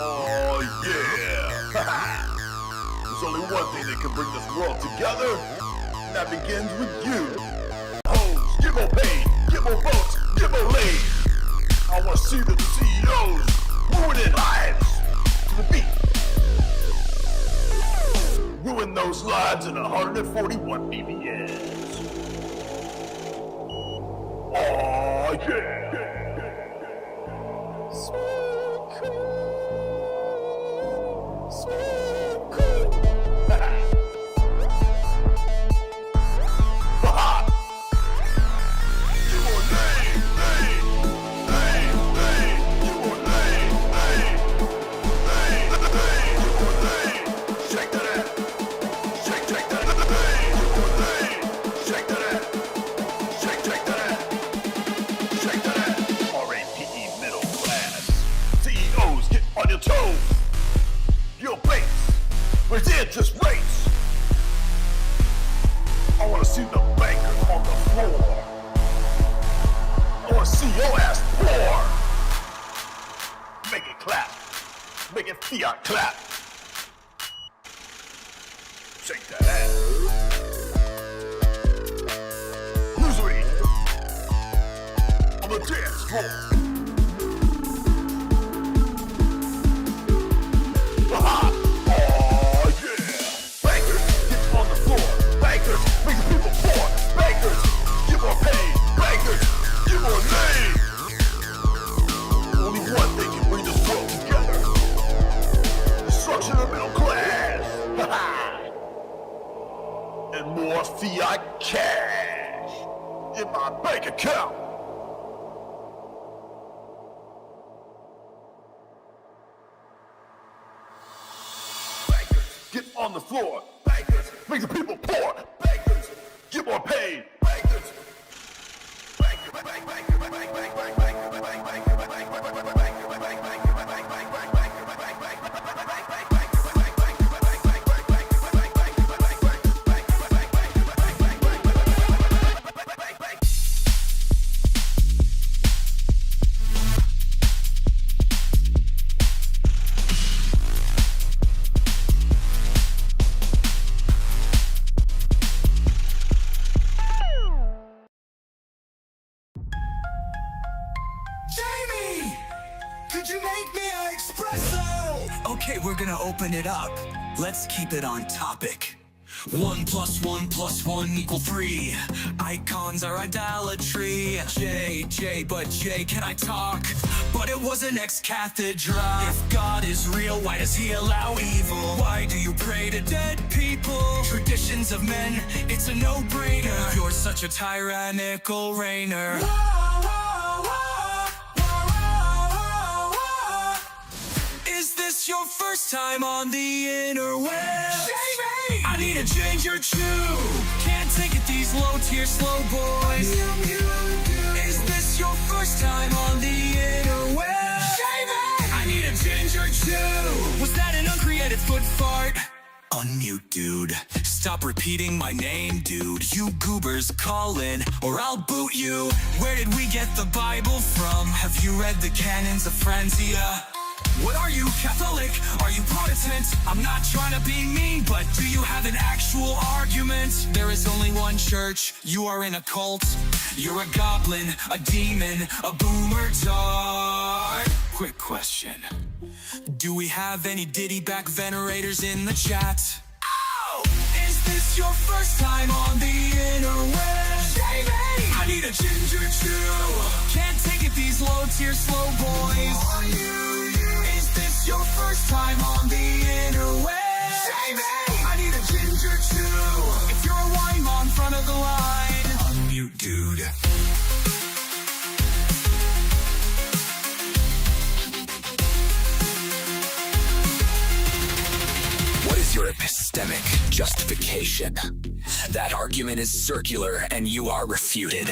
Oh yeah! There's only one thing that can bring this world together, and that begins with you. Hoes, get more paid, get more votes, get more laid. I want to see the CEOs ruining lives to the beat. Ruin those lives in 141 BPMs. Oh yeah! Sweet cream, sweet cream. You more lame, lame, lame, lame. You more lame, lame, lame, lame. You more lame. Shake that ass. Shake that ass. You more lame. Shake that ass. Shake that ass. Shake that ass. R-A-P-E middle class. CEOs, get on your toes. Your base. Where's the interest rates? I wanna see the banker on the floor. I wanna see your ass pour. Make it clap. Make it fiat clap. Shake that ass. Misery. On the dance floor. Aha! Oh yeah! Bankers, get on the floor. Bankers, make the people poor. Bankers, get more paid. Bankers, get more laid. Only one thing can bring this world together. Destruction of the middle class. And more fiat cash in my bank account. Bankers, get on the floor. Bankers, make the people poor. Bankers, get more paid. Bankers. Could you make me an espresso? Okay, we're gonna open it up. Let's keep it on topic. 1 + 1 + 1 = 3. Icons are idolatry. J, but J, can I talk? But it was an ex-cathedra. If God is real, why does he allow evil? Why do you pray to dead people? Traditions of men, it's a no-brainer. You're such a tyrannical reigner. Is this your first time on the interwebs? Jamie! I need a change or two. Can't take it, these low-tier slow boys. Is this your first time on the interwebs? Jamie! I need a change or two. Was that an uncreated foot fart? Unmute, dude. Stop repeating my name, dude. You goobers call in, or I'll boot you. Where did we get the Bible from? Have you read the canons of Franzia? What are you, Catholic? Are you Protestant? I'm not trying to be mean, but do you have an actual argument? There is only one church. You are in a cult. You're a goblin, a demon, a boomer dog. Quick question. Do we have any Diddy back venerators in the chat? Oh! Is this your first time on the interwebs? Jamie! I need a ginger too. Can't take it, these low-tier slow boys. Is this your first time on the interwebs? Jamie! I need a ginger too. If you're a wine mom, front of the line. Unmute, dude. What is your epistemic justification? That argument is circular and you are refuted.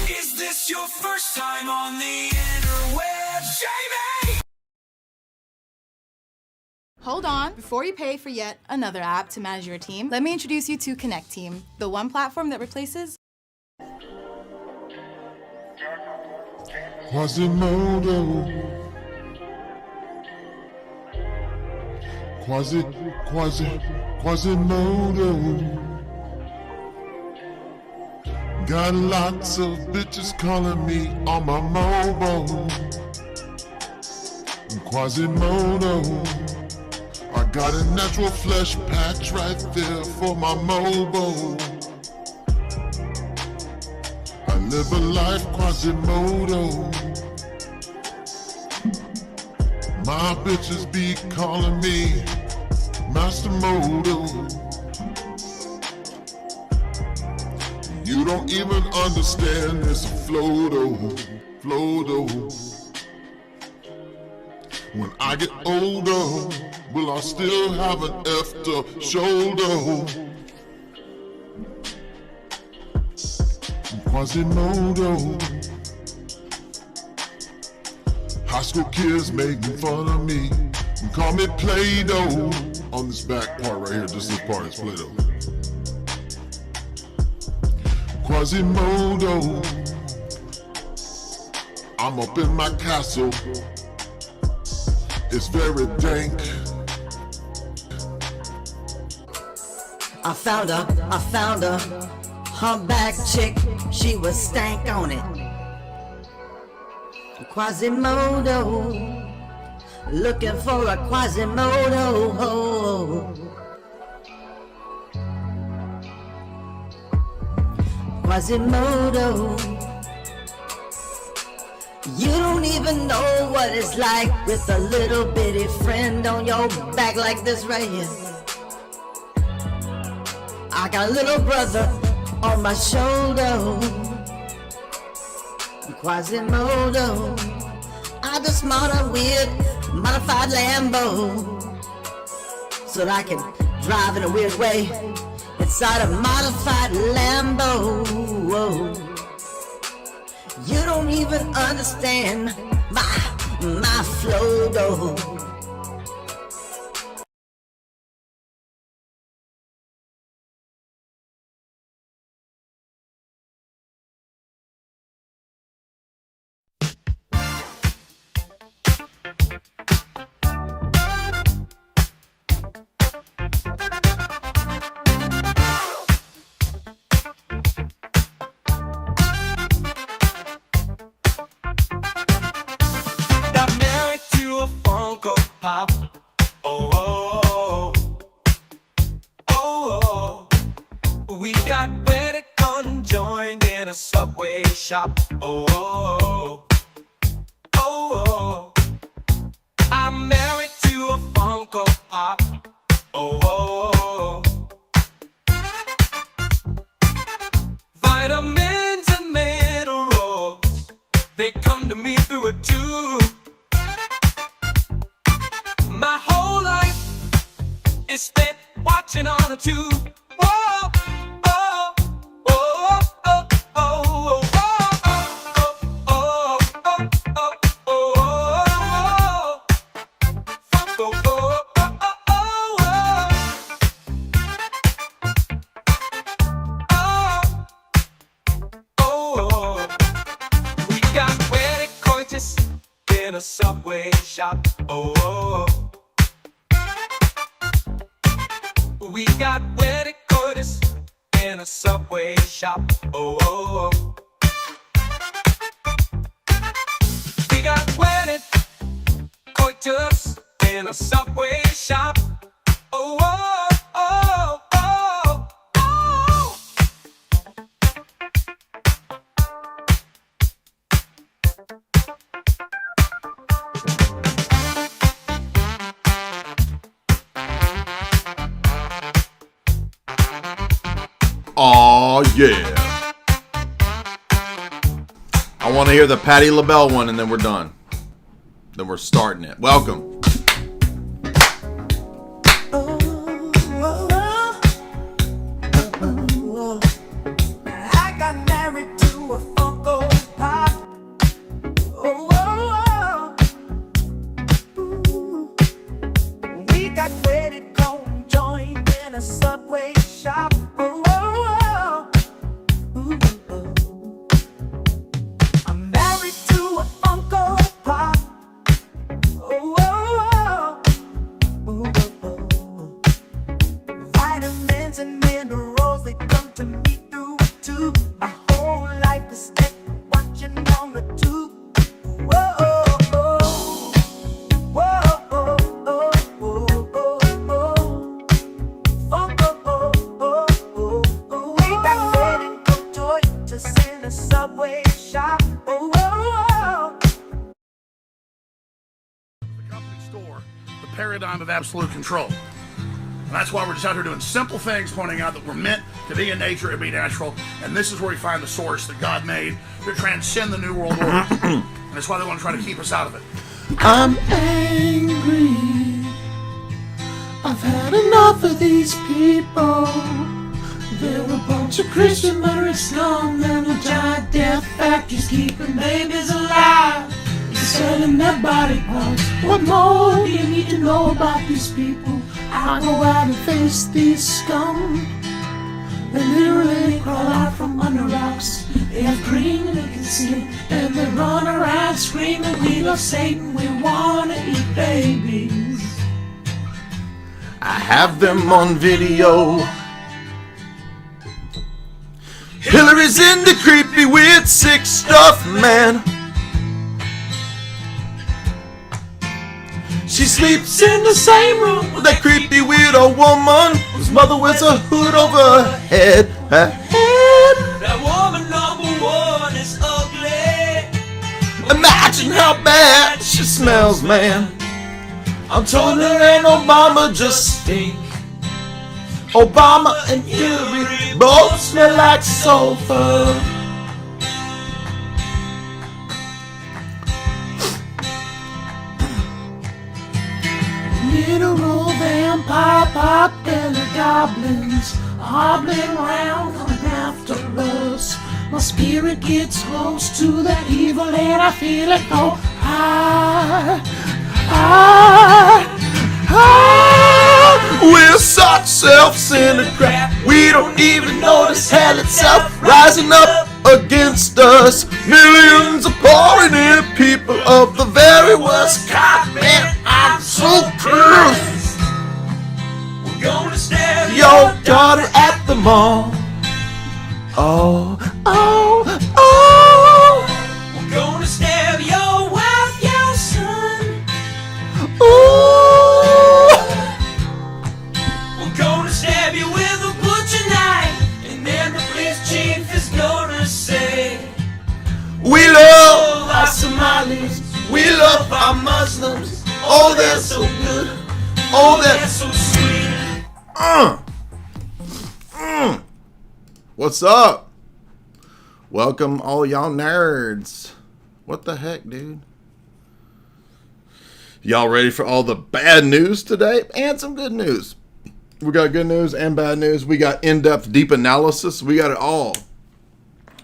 Is this your first time on the interwebs? Jamie! Hold on, before you pay for yet another app to manage your team, let me introduce you to Connect Team, the one platform that replaces Quasimodo. Quasimodo. Got lots of bitches calling me on my mobile. Quasimodo. I got a natural flesh patch right there for my mobile. I live a life Quasimodo. My bitches be calling me Master Modo. You don't even understand this flow though. When I get older, will I still have an effed up shoulder? Quasimodo. High school kids making fun of me and call me Play-Doh. On this back part right here, just this part is Play-Doh. Quasimodo. I'm up in my castle. It's very dank. I found her humpback chick, she was stank on it. Quasimodo, looking for a Quasimodo. Quasimodo, you don't even know what it's like with a little bitty friend on your back like this right here. I got a little brother on my shoulder. Quasimodo, I just bought a weird modified Lambo so that I can drive in a weird way inside a modified Lambo. You don't even understand my flow though. Pop. Oh, oh, oh, oh, oh. We got wedded conjoined in a Subway shop. Oh, oh, oh, oh. I'm married to a Funko Pop. Oh, oh, oh. Vitamins and minerals, they come to me through a tube. My whole life is spent watching on a tube. Whoa, oh, oh, oh, oh, oh, oh, oh, oh, oh. We got wedding coitus in a Subway shop. Oh, oh. We got wedding coitus in a Subway shop. Oh, oh, oh. We got wedding coitus in a Subway shop. Oh, oh, oh, oh, oh. Aw, yeah. I want to hear the Patti LaBelle one, and then we're done. Then we're starting it. Welcome. I got married to a Funko Pop. Oh, oh, oh. We got wedded conjoined in a Subway shop. Oh, oh, oh. I'm us in a subway shop. Oh, oh, oh. The company store, the paradigm of absolute control. And that's why we're just out here doing simple things, pointing out that we're meant to be in nature and be natural. And this is where we find the source that God made to transcend the New World Order. And that's why they want to try to keep us out of it. I'm angry. I've had enough of these people. They're a bunch of Christian murderous scum and the giant death factories keeping babies alive. They're selling their body parts. What more do you need to know about these people? I go out and face these scum. They literally crawl out from under rocks. They have green and they can see it. And they run around screaming, we love Satan, we wanna eat babies. I have them on video. Hillary's into creepy, weird, sick stuff, man. She sleeps in the same room with that creepy, weird old woman whose mother wears a hood over her head. That woman number one is ugly. Imagine how bad she smells, man. I'm told her and Obama just stink. Obama and Hillary both smell like sulfur. Literal vampire pot-bellied goblins hobbling around coming after us. My spirit gets close to that evil and I feel it go high, high, high. We're such self-centered crap. We don't even notice hell itself rising up against us. Millions of pouring in people of the very worst kind. Man, I'm so curious. We're gonna stab Your daughter at the mall. Oh, oh, oh. We're gonna stab your wife, your son. Ooh. We're gonna stab you with a butcher knife. And then the police chief is gonna say, We love our Somalis. We love our Muslims. Oh, they're so good. Oh, that's they're so sweet. What's up? Welcome all y'all nerds. What the heck, dude? Y'all ready for all the bad news today? And some good news. We got good news and bad news. We got in-depth, deep analysis. We got it all.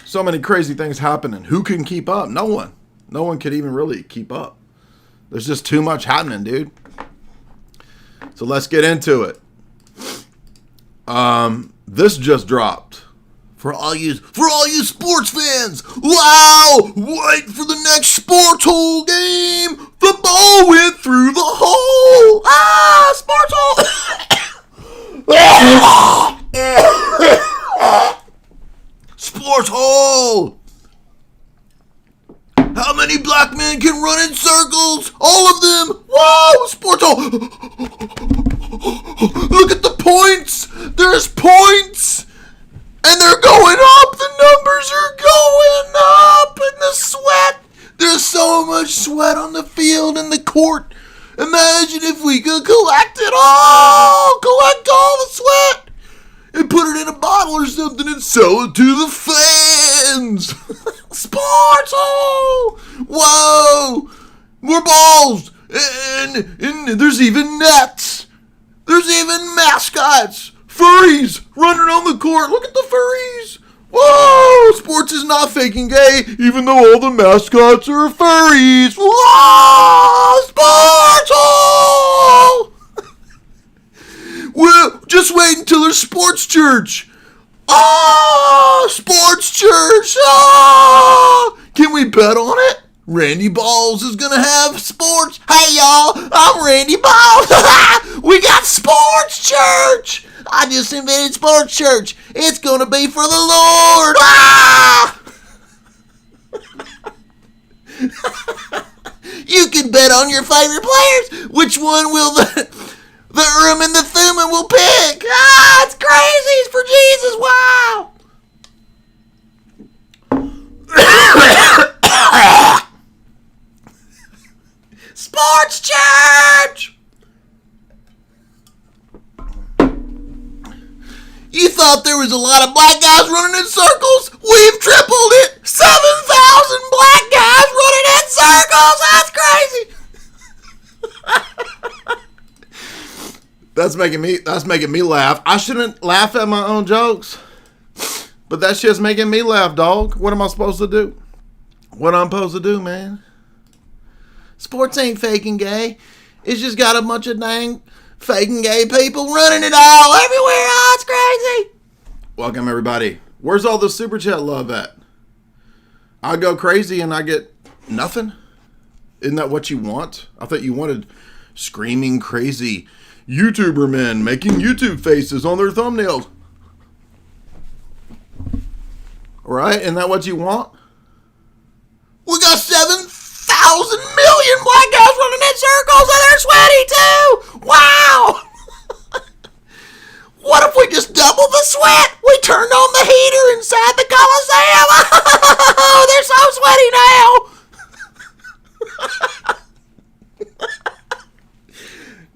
So many crazy things happening. Who can keep up? No one. No one could even really keep up. There's just too much happening, dude. So let's get into it. This just dropped. For all you sports fans, wow! Wait for the next sports hole game. The ball went through the hole. Ah, sports hole. Sports hole. How many black men can run in circles? All of them. Whoa, sports hole. Look at the points. There's points. And they're going up. The numbers are going up. And the sweat. There's so much sweat on the field and the court. Imagine if we could collect it all. Collect all the sweat. And put it in a bottle or something and sell it to the fans. Sports. Oh. Whoa. More balls. And there's even nets. There's even mascots. Furries running on the court. Look at the furries. Whoa! Sports is not faking gay, even though all the mascots are furries. Whoa! Sports! Oh! Well, just wait until there's sports church. Oh! Sports church! Oh! Can we bet on it? Randy Balls is gonna have sports. Hey y'all, I'm Randy Balls. We got sports church. I just invented sports church. It's gonna be for the Lord. Ah! You can bet on your favorite players. Which one will the Urim and the Thummim will pick? Ah, it's crazy. It's for Jesus. Wow. was a lot of black guys running in circles. We've tripled it. 7,000 black guys running in circles. That's crazy. That's making me laugh. I shouldn't laugh at my own jokes, but that shit's making me laugh, dog. What am I supposed to do? What I'm supposed to do, man? Sports ain't faking gay. It's just got a bunch of dang faking gay people running it all everywhere. Oh, it's crazy. Welcome, everybody. Where's all the super chat love at? I go crazy and I get nothing. Isn't that what you want? I thought you wanted screaming crazy YouTuber men making YouTube faces on their thumbnails. Right? Isn't that what you want? We got 7,000 million black guys running in circles and they're sweaty too. Wow. What if we just double the sweat? We turned on the heater inside the Coliseum. Oh, they're so sweaty now.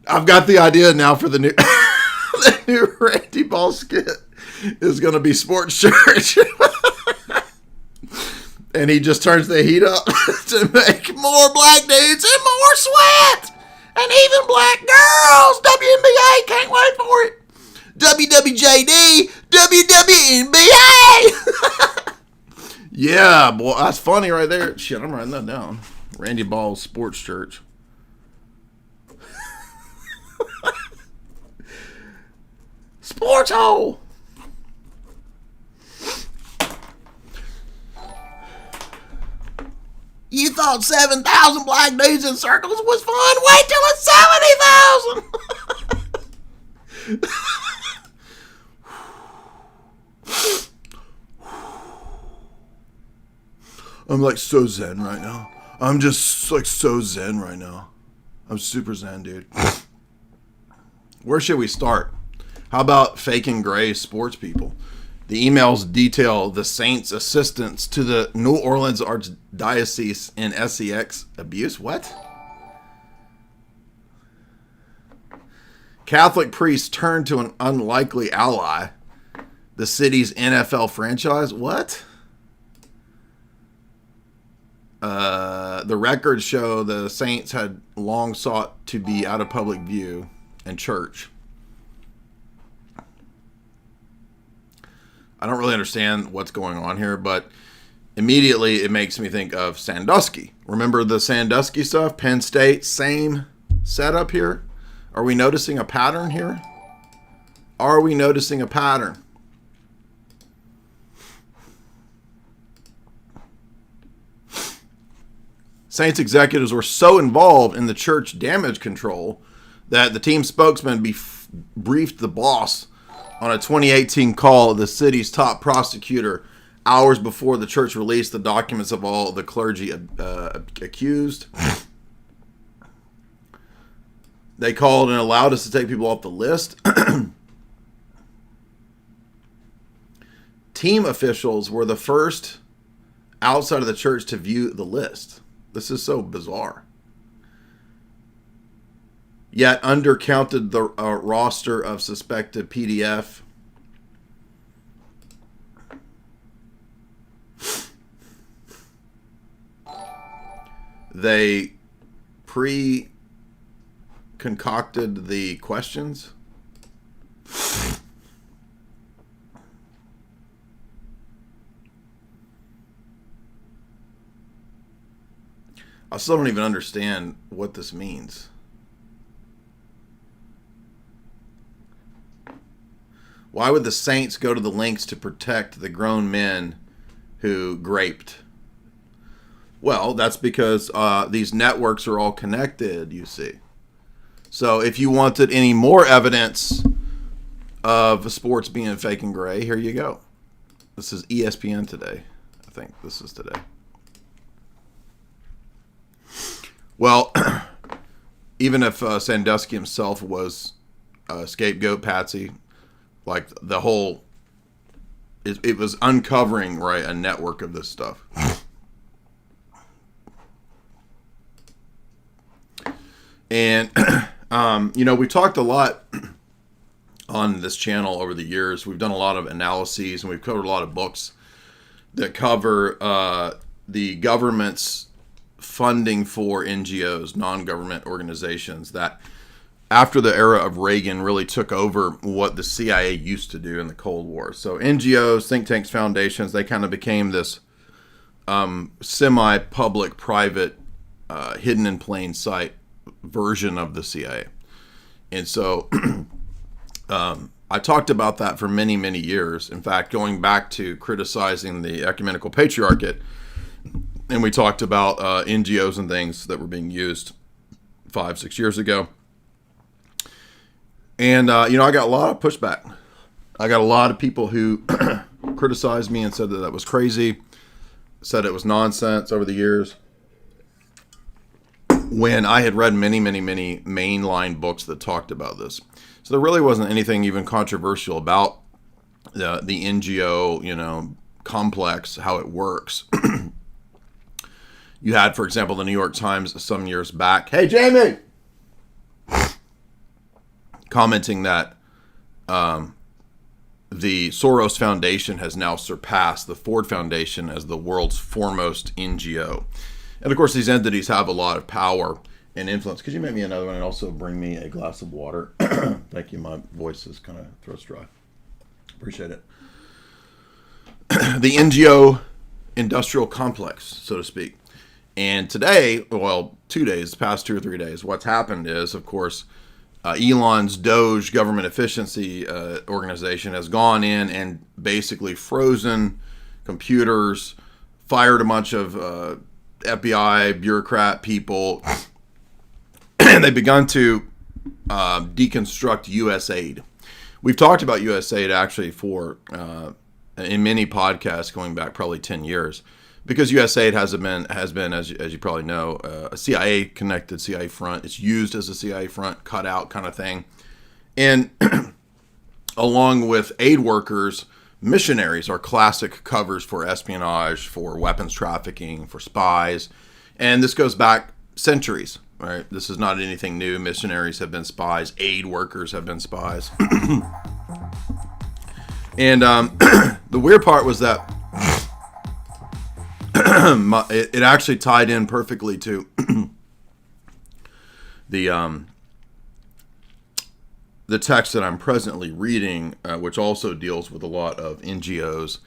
I've got the idea now for the new the new Randy Ball skit is going to be Sports Church. And he just turns the heat up to make more black dudes and more sweat. And even black girls. WNBA, can't wait for it. WWJD, WWNBA. Yeah, boy, that's funny right there. Shit, I'm writing that down. Randy Ball's Sports Church. Sports hole. You thought 7,000 black dudes in circles was fun? Wait till it's 70,000. I'm like so zen right now. I'm just like so zen right now. I'm super zen, dude. Where should we start? How about faking gray sports people? The emails detail the saints' assistance to the New Orleans Archdiocese in SEX abuse. What? Catholic priests turn to an unlikely ally. The city's NFL franchise. What? The records show the saints had long sought to be out of public view and church. I don't really understand what's going on here, but immediately it makes me think of Sandusky. Remember the Sandusky stuff? Penn State, same setup here. Are we noticing a pattern here? Are we noticing a pattern? Saints executives were so involved in the church damage control that the team spokesman briefed the boss on a 2018 call of the city's top prosecutor hours before the church released the documents of all the clergy accused. They called and allowed us to take people off the list. Team officials were the first outside of the church to view the list. This is so bizarre. Yet undercounted the roster of suspected PDF. They concocted the questions. I still don't even understand what this means. Why would the saints go to the lengths to protect the grown men who graped? Well, that's because these networks are all connected, you see. So if you wanted any more evidence of sports being fake and gray, here you go. This is ESPN today. I think this is today. Well, even if Sandusky himself was a scapegoat patsy, like the whole, it was uncovering, right, a network of this stuff. And, we talked a lot on this channel over the years. We've done a lot of analyses, and we've covered a lot of books that cover the government's funding for NGOs, non-government organizations, that after the era of Reagan really took over what the CIA used to do in the Cold War. So NGOs, think tanks, foundations, they kind of became this semi-public, private, hidden in plain sight version of the CIA. And so I talked about that for many, many years. In fact, going back to criticizing the ecumenical patriarchate, and we talked about NGOs and things that were being used 5-6 years ago. And, I got a lot of pushback. I got a lot of people who criticized me and said that was crazy, said it was nonsense over the years, when I had read many, many, many mainline books that talked about this. So there really wasn't anything even controversial about the NGO, complex, how it works. You had, for example, the New York Times some years back. Hey, Jamie! Commenting that the Soros Foundation has now surpassed the Ford Foundation as the world's foremost NGO. And of course, these entities have a lot of power and influence. Could you make me another one and also bring me a glass of water? Thank you. My voice is kind of throat's dry. Appreciate it. The NGO industrial complex, so to speak. And today, well, 2 days, past 2 or 3 days, what's happened is, of course, Elon's Doge government efficiency organization has gone in and basically frozen computers, fired a bunch of FBI bureaucrat people, and they've begun to deconstruct USAID. We've talked about USAID actually for in many podcasts going back probably 10 years. Because USAID has been, as you probably know, a CIA-connected CIA front. It's used as a CIA front, cutout kind of thing. And along with aid workers, missionaries are classic covers for espionage, for weapons trafficking, for spies. And this goes back centuries, right? This is not anything new. Missionaries have been spies. Aid workers have been spies. And the weird part was that it actually tied in perfectly to the text that I'm presently reading, which also deals with a lot of NGOs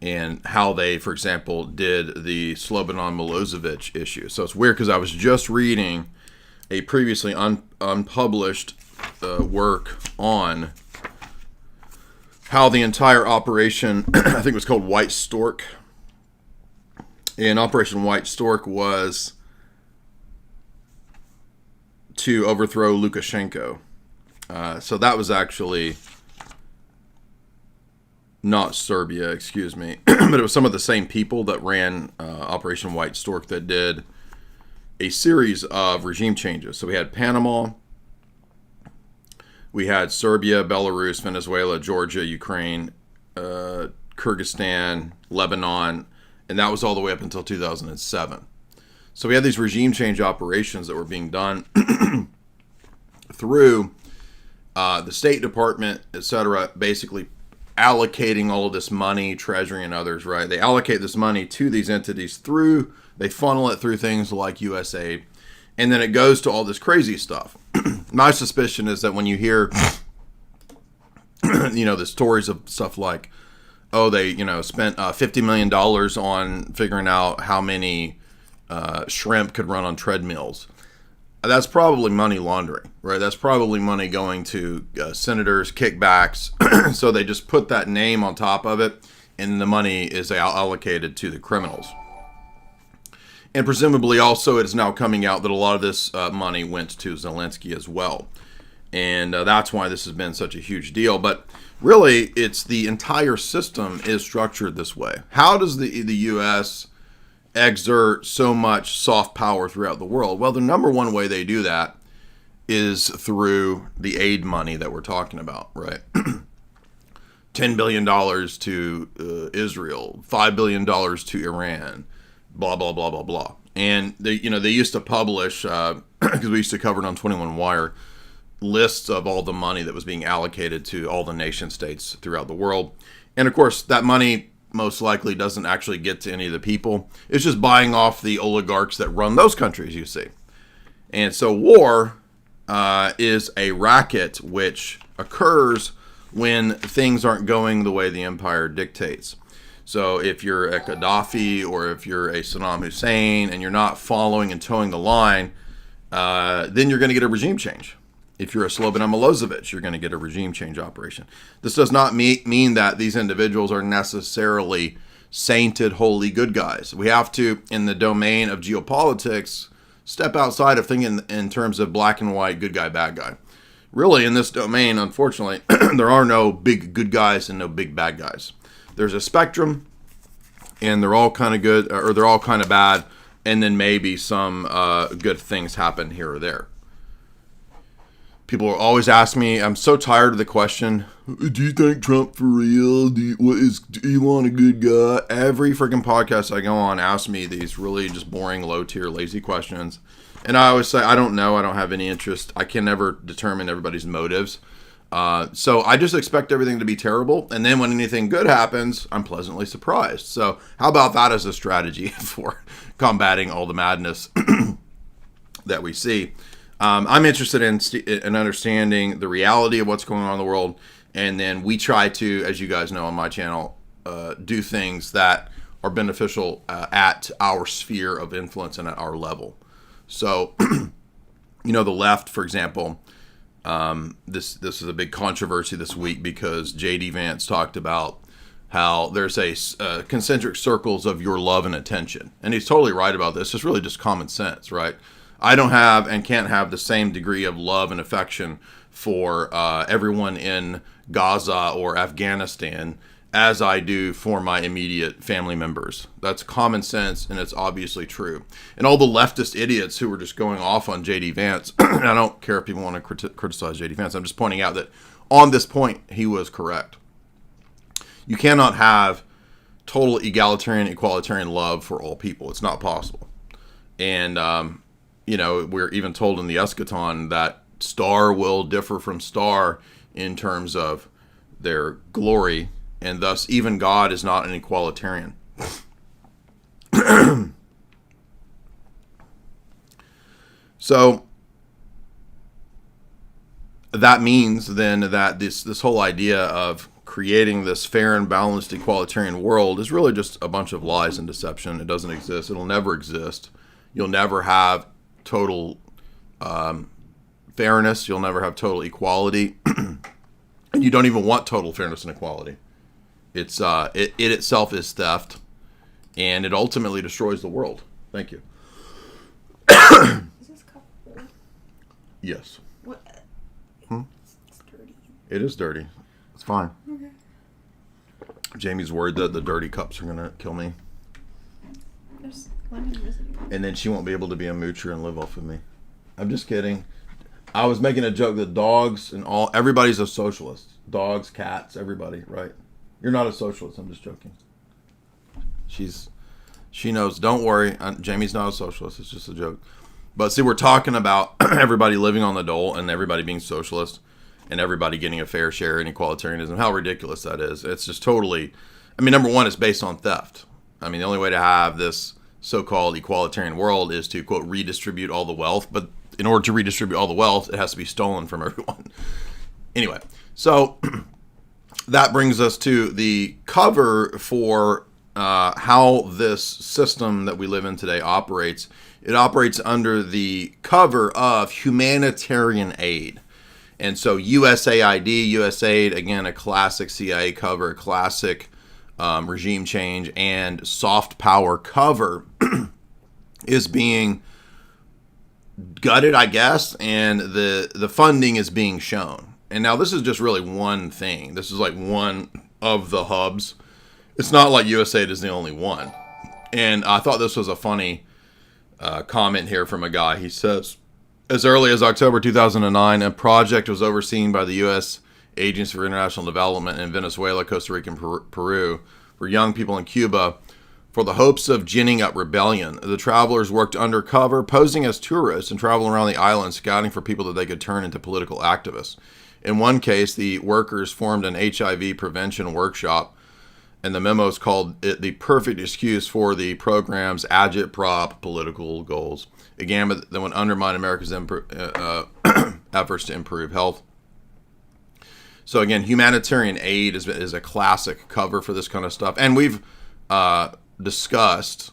and how they, for example, did the Slobodan Milosevic issue. So it's weird because I was just reading a previously unpublished work on how the entire operation, I think it was called White Stork. And Operation White Stork was to overthrow Lukashenko. So that was actually not Serbia, excuse me. But it was some of the same people that ran Operation White Stork that did a series of regime changes. So we had Panama, we had Serbia, Belarus, Venezuela, Georgia, Ukraine, Kyrgyzstan, Lebanon, and that was all the way up until 2007. So we had these regime change operations that were being done through the State Department, etc., basically allocating all of this money, Treasury and others, right? They allocate this money to these entities they funnel it through things like USAID, and then it goes to all this crazy stuff. My suspicion is that when you hear, the stories of stuff like, oh, they, spent $50 million on figuring out how many shrimp could run on treadmills. That's probably money laundering, right? That's probably money going to senators, kickbacks. So they just put that name on top of it, and the money is allocated to the criminals. And presumably also it is now coming out that a lot of this money went to Zelensky as well. And that's why this has been such a huge deal. But really, it's the entire system is structured this way. How does the U.S. exert so much soft power throughout the world? Well, the number one way they do that is through the aid money that we're talking about, right? $10 billion to Israel, $5 billion to Iran, blah, blah, blah, blah, blah. And they used to publish, because we used to cover it on 21 Wire, lists of all the money that was being allocated to all the nation states throughout the world. And of course, that money most likely doesn't actually get to any of the people. It's just buying off the oligarchs that run those countries, you see. And so war is a racket which occurs when things aren't going the way the empire dictates. So if you're a Gaddafi or if you're a Saddam Hussein and you're not following and towing the line, then you're going to get a regime change. If you're a Slobodan Milosevic, you're going to get a regime change operation. This does not mean that these individuals are necessarily sainted, holy, good guys. We have to, in the domain of geopolitics, step outside of thinking in terms of black and white, good guy, bad guy. Really, in this domain, unfortunately, there are no big good guys and no big bad guys. There's a spectrum, and they're all kind of good, or they're all kind of bad, and then maybe some good things happen here or there. People always ask me, I'm so tired of the question, do you think Trump for real? Is Elon a good guy? Every freaking podcast I go on asks me these really just boring, low-tier, lazy questions. And I always say, I don't know. I don't have any interest. I can never determine everybody's motives. So I just expect everything to be terrible. And then when anything good happens, I'm pleasantly surprised. So how about that as a strategy for combating all the madness that we see? I'm interested in understanding the reality of what's going on in the world. And then we try to, as you guys know on my channel, do things that are beneficial at our sphere of influence and at our level. So, the left, for example, this is a big controversy this week because J.D. Vance talked about how there's a concentric circles of your love and attention. And he's totally right about this. It's really just common sense, right? I don't have and can't have the same degree of love and affection for everyone in Gaza or Afghanistan as I do for my immediate family members. That's common sense, and it's obviously true. And all the leftist idiots who were just going off on J.D. Vance, and I don't care if people want to criticize J.D. Vance, I'm just pointing out that on this point, he was correct. You cannot have total egalitarian, equalitarian love for all people. It's not possible. And, we're even told in the eschaton that star will differ from star in terms of their glory, and thus even God is not an equalitarian. So that means then that this whole idea of creating this fair and balanced equalitarian world is really just a bunch of lies and deception. It doesn't exist. It'll never exist. You'll never have total fairness. You'll never have total equality. And you don't even want total fairness and equality. It's it itself is theft, and it ultimately destroys the world. Thank you. Is this cup full? Yes. What? It's dirty. It is dirty. It's fine. Okay. Jamie's worried that the dirty cups are gonna kill me, There's lemon residue. and then she won't be able to be a moocher and live off of me. I'm just kidding. I was making a joke that dogs and everybody's a socialist. Dogs, cats, everybody, right? You're not a socialist. I'm just joking. She knows. Don't worry. Jamie's not a socialist. It's just a joke. But see, we're talking about everybody living on the dole and everybody being socialist and everybody getting a fair share in equalitarianism. How ridiculous that is. It's just totally, number one, it's based on theft. The only way to have this so-called equalitarian world is to, quote, redistribute all the wealth. But in order to redistribute all the wealth, it has to be stolen from everyone. Anyway, so that brings us to the cover for how this system that we live in today operates. It operates under the cover of humanitarian aid. And so USAID, again, a classic CIA cover, a classic regime change, and soft power cover is being gutted, I guess, and the funding is being shown. And now this is just really one thing. This is like one of the hubs. It's not like USAID is the only one. And I thought this was a funny comment here from a guy. He says, as early as October 2009, a project was overseen by the U.S. Agency for International Development in Venezuela, Costa Rica, and Peru for young people in Cuba For the hopes of ginning up rebellion, the travelers worked undercover, posing as tourists and traveling around the island, scouting for people that they could turn into political activists. In one case, the workers formed an HIV prevention workshop, and the memos called it the perfect excuse for the program's agitprop political goals, a gambit that would undermine America's efforts to improve health. So again, humanitarian aid is a classic cover for this kind of stuff. And we've discussed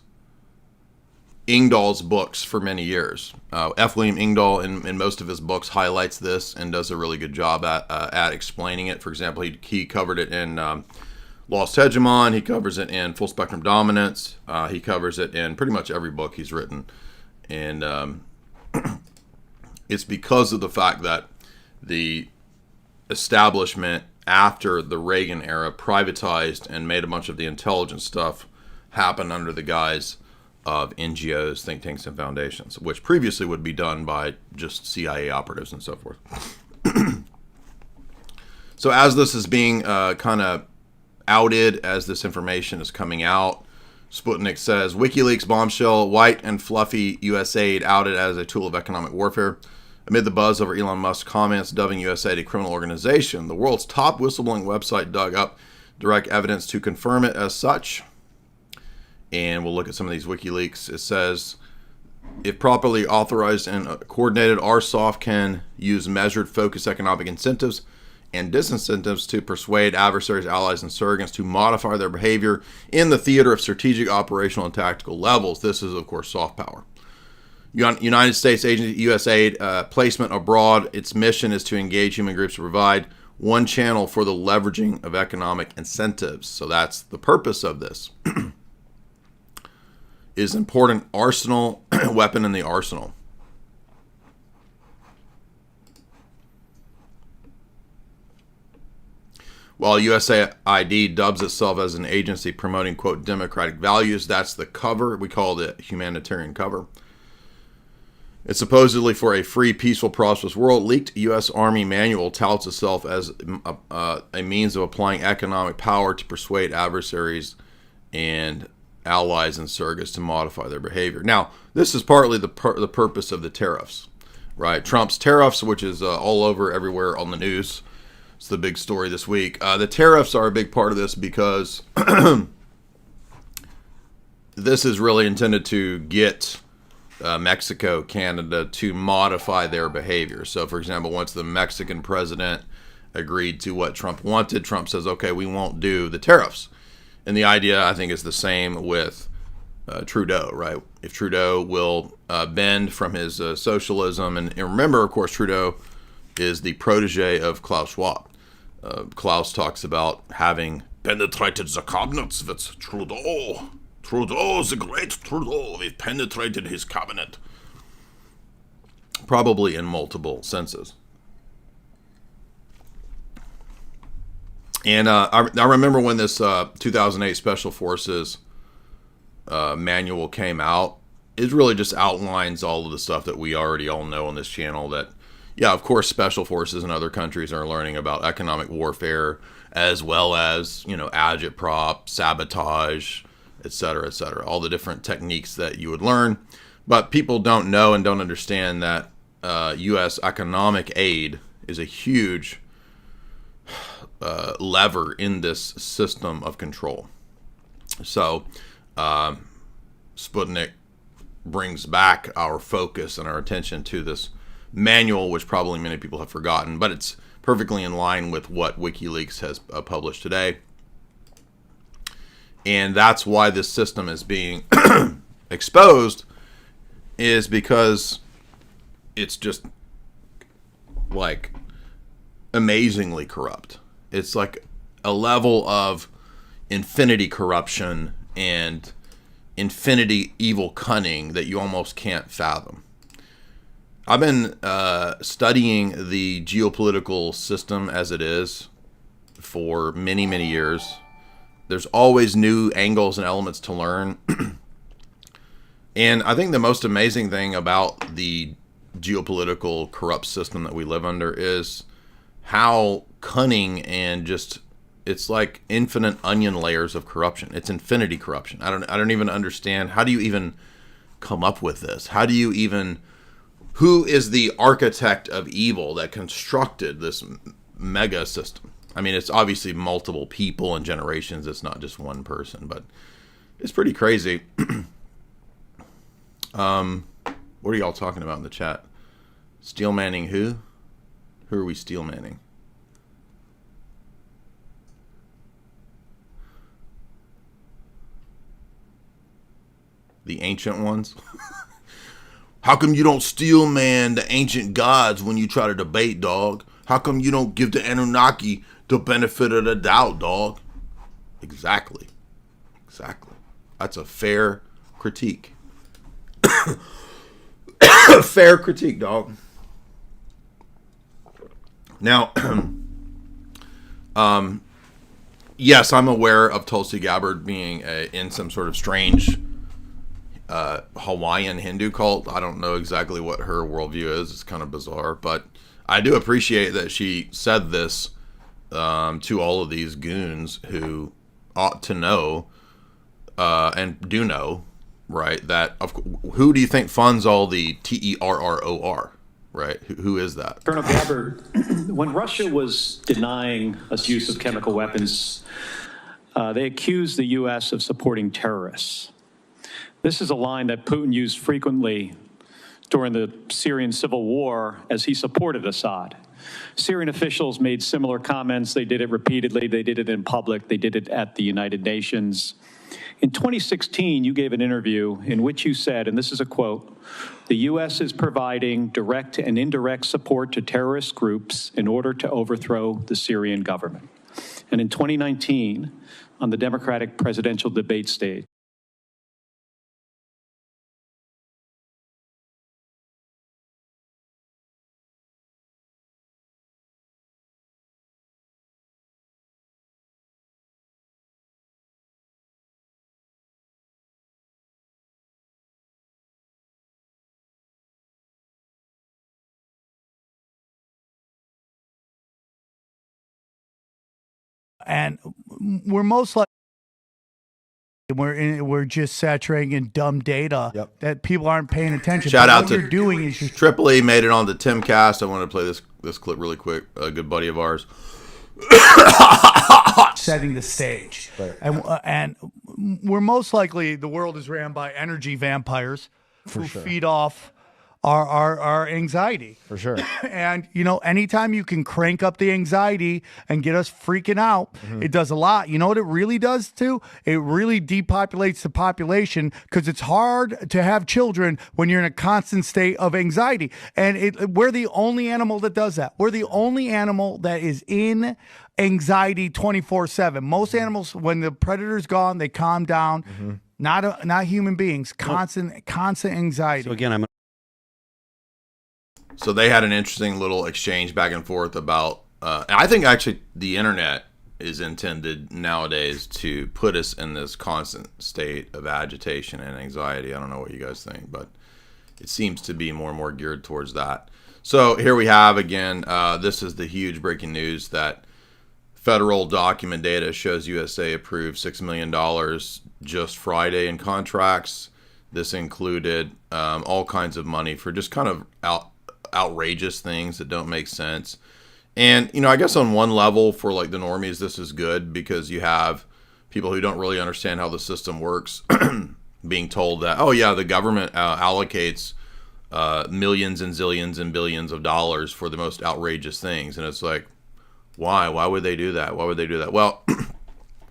Ingdahl's books for many years. F. William Ingdahl, in most of his books, highlights this and does a really good job at explaining it. For example, he covered it in Lost Hegemon. He covers it in Full Spectrum Dominance. He covers it in pretty much every book he's written. And it's because of the fact that the establishment after the Reagan era privatized and made a bunch of the intelligence stuff happen under the guise of NGOs, think tanks, and foundations, which previously would be done by just CIA operatives and so forth. So as this is being kind of outed, as this information is coming out, Sputnik says, WikiLeaks bombshell, white and fluffy USAID outed as a tool of economic warfare. Amid the buzz over Elon Musk's comments dubbing USAID a criminal organization, the world's top whistleblowing website dug up direct evidence to confirm it as such. And we'll look at some of these WikiLeaks. It says, if properly authorized and coordinated, RSoft can use measured, focused economic incentives and disincentives to persuade adversaries, allies, and surrogates to modify their behavior in the theater of strategic, operational, and tactical levels. This is, of course, soft power. United States agency USAID placement abroad. Its mission is to engage human groups to provide one channel for the leveraging of economic incentives. So that's the purpose of this. Is important arsenal, weapon in the arsenal. While USAID dubs itself as an agency promoting, quote, democratic values, that's the cover. We call it humanitarian cover. It's supposedly for a free, peaceful, prosperous world. Leaked U.S. Army manual touts itself as a means of applying economic power to persuade adversaries and allies and surrogates to modify their behavior. Now, this is partly the purpose of the tariffs, right? Trump's tariffs, which is all over everywhere on the news. It's the big story this week. The tariffs are a big part of this because this is really intended to get Mexico, Canada to modify their behavior. So, for example, once the Mexican president agreed to what Trump wanted, Trump says, okay, we won't do the tariffs. And the idea, I think, is the same with Trudeau, right? If Trudeau will bend from his socialism, and remember, of course, Trudeau is the protege of Klaus Schwab. Klaus talks about having penetrated the cabinets with Trudeau. Trudeau, the great Trudeau, we've penetrated his cabinet. Probably in multiple senses. And I remember when this 2008 Special Forces manual came out, it really just outlines all of the stuff that we already all know on this channel. That, yeah, of course, Special Forces in other countries are learning about economic warfare, as well as, you know, agitprop, sabotage, etc., etc. All the different techniques that you would learn. But people don't know and don't understand that U.S. economic aid is a huge lever in this system of control. So Sputnik brings back our focus and our attention to this manual, which probably many people have forgotten, but it's perfectly in line with what WikiLeaks has published today. And that's why this system is being exposed, is because it's just like amazingly corrupt. It's like a level of infinity corruption and infinity evil cunning that you almost can't fathom. I've been studying the geopolitical system as it is for many, many years. There's always new angles and elements to learn. And I think the most amazing thing about the geopolitical corrupt system that we live under is how cunning and just it's like infinite onion layers of corruption. It's infinity corruption. I don't even understand. How do you even come up with this? How do you even, who is the architect of evil that constructed this mega system? I mean, it's obviously multiple people and generations. It's not just one person, but it's pretty crazy. What are y'all talking about in the chat? Steel manning who? Who are we steel manning? The ancient ones? How come you don't steel man the ancient gods when you try to debate, dog? How come you don't give the Anunnaki the benefit of the doubt, dog? Exactly. That's a fair critique. Fair critique, dog. Now, yes, I'm aware of Tulsi Gabbard being in some sort of strange Hawaiian Hindu cult. I don't know exactly what her worldview is. It's kind of bizarre, but I do appreciate that she said this to all of these goons who ought to know and do know, right? That who do you think funds all the terror? Right? Who is that? Colonel Gabbard, when Russia was denying us use of chemical weapons, they accused the U.S. of supporting terrorists. This is a line that Putin used frequently during the Syrian civil war as he supported Assad. Syrian officials made similar comments. They did it repeatedly. They did it in public. They did it at the United Nations. In 2016, you gave an interview in which you said, and this is a quote, "The U.S. is providing direct and indirect support to terrorist groups in order to overthrow the Syrian government." And in 2019, on the Democratic presidential debate stage, and we're most likely we're just saturating in dumb data that people aren't paying attention. Shout out what to you're doing is just Triple E made it on the Timcast. I want to play this clip really quick. A good buddy of ours. setting the stage, and we're most likely the world is ran by energy vampires who feed off our anxiety. For sure. And, you know, anytime you can crank up the anxiety and get us freaking out, it does a lot. You know what it really does too? It really depopulates the population because it's hard to have children when you're in a constant state of anxiety. And we're the only animal that does that. We're the only animal that is in anxiety 24/7. Most animals, when the predator's gone, they calm down. Not human beings. Constant anxiety. So again, So they had an interesting little exchange back and forth about, and I think actually the internet is intended nowadays to put us in this constant state of agitation and anxiety. I don't know what you guys think, but it seems to be more and more geared towards that. So here we have again, this is the huge breaking news that federal document data shows USA approved $6 million just Friday in contracts. This included all kinds of money for just kind of outrageous things that don't make sense. And, you know, I guess on one level for like the normies, this is good because you have people who don't really understand how the system works being told that, oh yeah, the government allocates millions and zillions and billions of dollars for the most outrageous things. And it's like, why would they do that? Why would they do that? Well,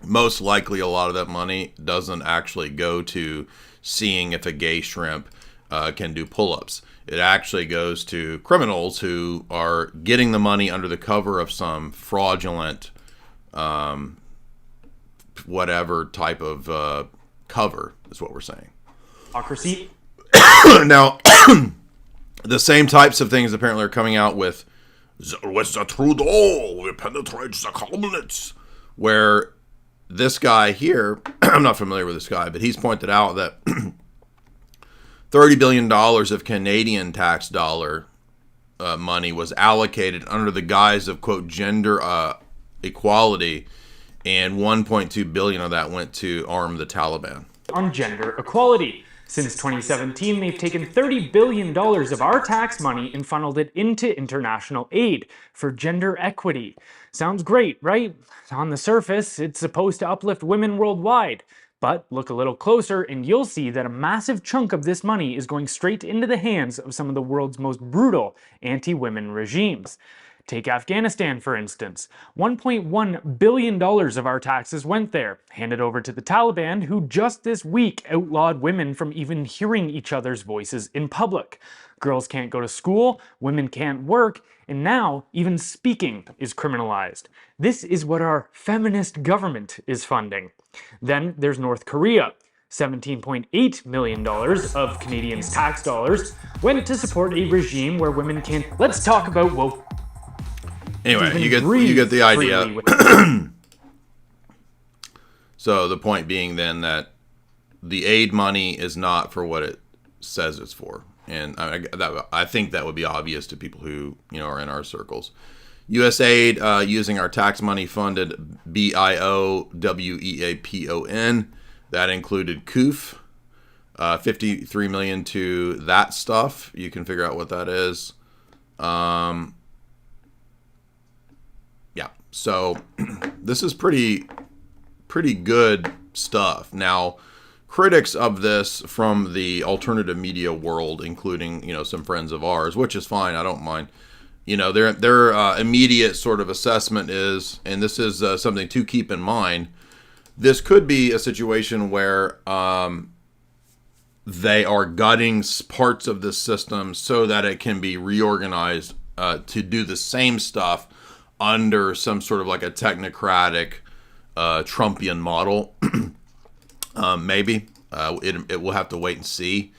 most likely a lot of that money doesn't actually go to seeing if a gay shrimp can do pull-ups. It actually goes to criminals who are getting the money under the cover of some fraudulent whatever type of cover is what we're saying. Hypocrisy. Now, the same types of things apparently are coming out with the Trudeau, we penetrate the cabinets, where this guy here, I'm not familiar with this guy, but he's pointed out that $30 billion of Canadian tax dollar money was allocated under the guise of, quote, gender equality and 1.2 billion of that went to arm the Taliban. On gender equality. Since 2017, they've taken $30 billion of our tax money and funneled it into international aid for gender equity. Sounds great, right? On the surface, it's supposed to uplift women worldwide. But look a little closer and you'll see that a massive chunk of this money is going straight into the hands of some of the world's most brutal anti-women regimes. Take Afghanistan, for instance. $1.1 billion of our taxes went there, handed over to the Taliban, who just this week outlawed women from even hearing each other's voices in public. Girls can't go to school, women can't work, and now even speaking is criminalized. This is what our feminist government is funding. Then there's North Korea. $17.8 million of Canadians' tax dollars went to support a regime where women can't... Let's talk about woke... Anyway, you get the idea. So the point being then that the aid money is not for what it says it's for. And I think that would be obvious to people who are in our circles. USAID, using our tax money, funded BIOWEAPON. That included COOF, $53 million to that stuff. You can figure out what that is. Yeah, so this is pretty good stuff. Now, critics of this from the alternative media world, including some friends of ours, which is fine, I don't mind. Their immediate sort of assessment is, and this is something to keep in mind, this could be a situation where they are gutting parts of the system so that it can be reorganized to do the same stuff under some sort of like a technocratic Trumpian model. Maybe. It will have to wait and see.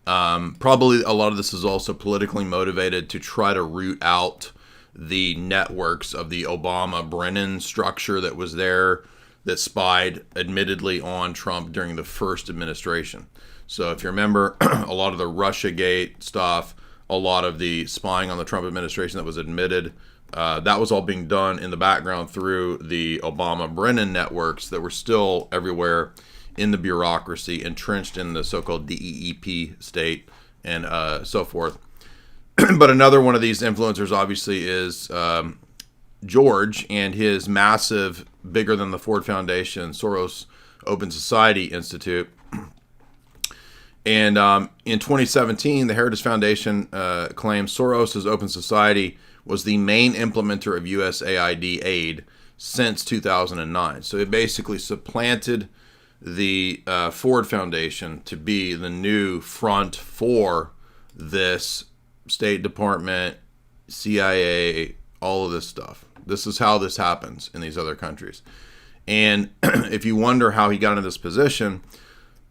Probably a lot of this is also politically motivated to try to root out the networks of the Obama-Brennan structure that was there, that spied admittedly on Trump during the first administration. So if you remember, a lot of the Russiagate stuff, a lot of the spying on the Trump administration that was admitted, that was all being done in the background through the Obama-Brennan networks that were still everywhere in the bureaucracy, entrenched in the so-called DEEP state, and so forth. But another one of these influencers, obviously, is George and his massive, bigger than the Ford Foundation, Soros Open Society Institute. And in 2017, the Heritage Foundation claims Soros' Open Society was the main implementer of USAID aid since 2009. So it basically supplanted the Ford Foundation to be the new front for this State Department, CIA, all of this stuff. This is how this happens in these other countries. And if you wonder how he got into this position,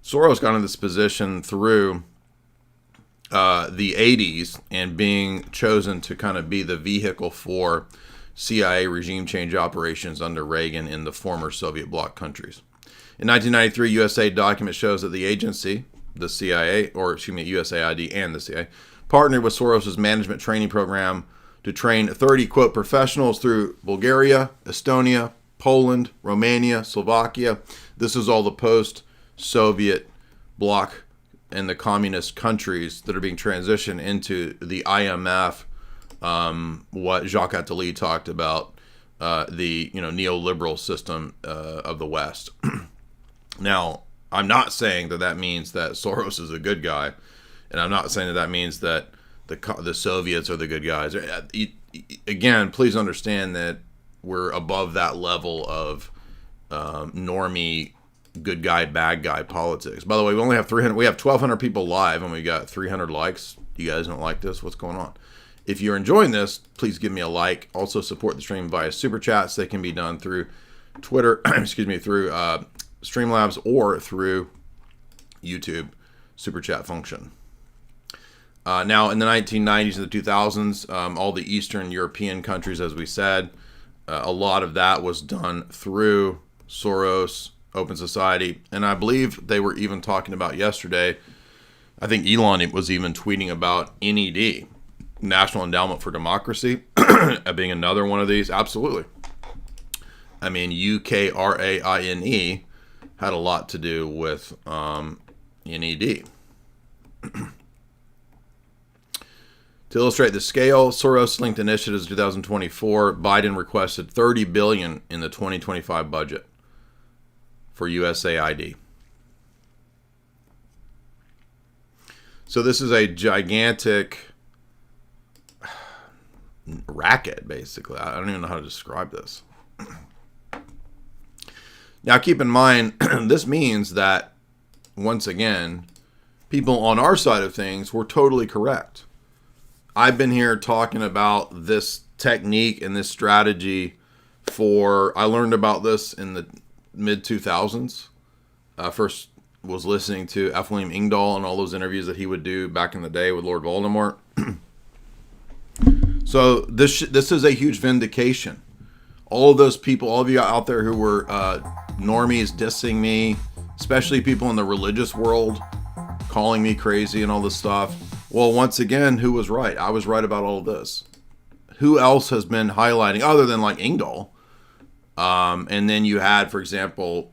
Soros got into this position through the 80s and being chosen to kind of be the vehicle for CIA regime change operations under Reagan in the former Soviet bloc countries. In 1993, USAID document shows that the agency, the CIA, or excuse me, USAID and the CIA, partnered with Soros' management training program to train 30, quote, professionals through Bulgaria, Estonia, Poland, Romania, Slovakia. This is all the post-Soviet bloc and the communist countries that are being transitioned into the IMF, what Jacques Attali talked about, the neoliberal system of the West. Now, I'm not saying that means that Soros is a good guy, and I'm not saying that means that the Soviets are the good guys. Again, please understand that we're above that level of normie good guy, bad guy politics. By the way, we only have 300. We have 1,200 people live, and we got 300 likes. You guys don't like this? What's going on? If you're enjoying this, please give me a like. Also, support the stream via super chats. They can be done through Twitter, through Streamlabs, or through YouTube super chat function. Now, in the 1990s and the 2000s, all the Eastern European countries, as we said, a lot of that was done through Soros, Open Society, and I believe they were even talking about yesterday, I think Elon was even tweeting about NED, National Endowment for Democracy, being another one of these. Absolutely. I mean, Ukraine had a lot to do with NED. To illustrate the scale, Soros-linked initiatives 2024, Biden requested $30 billion in the 2025 budget for USAID. So this is a gigantic racket, basically. I don't even know how to describe this. Now, keep in mind, this means that, once again, people on our side of things were totally correct. I've been here talking about this technique and this strategy I learned about this in the mid-2000s. First was listening to F. William Engdahl and all those interviews that he would do back in the day with Lord Voldemort. So this is a huge vindication. All of those people, all of you out there who were normies dissing me, especially people in the religious world, calling me crazy and all this stuff. Well, once again, who was right? I was right about all of this. Who else has been highlighting, other than like Engdahl? And then you had, for example,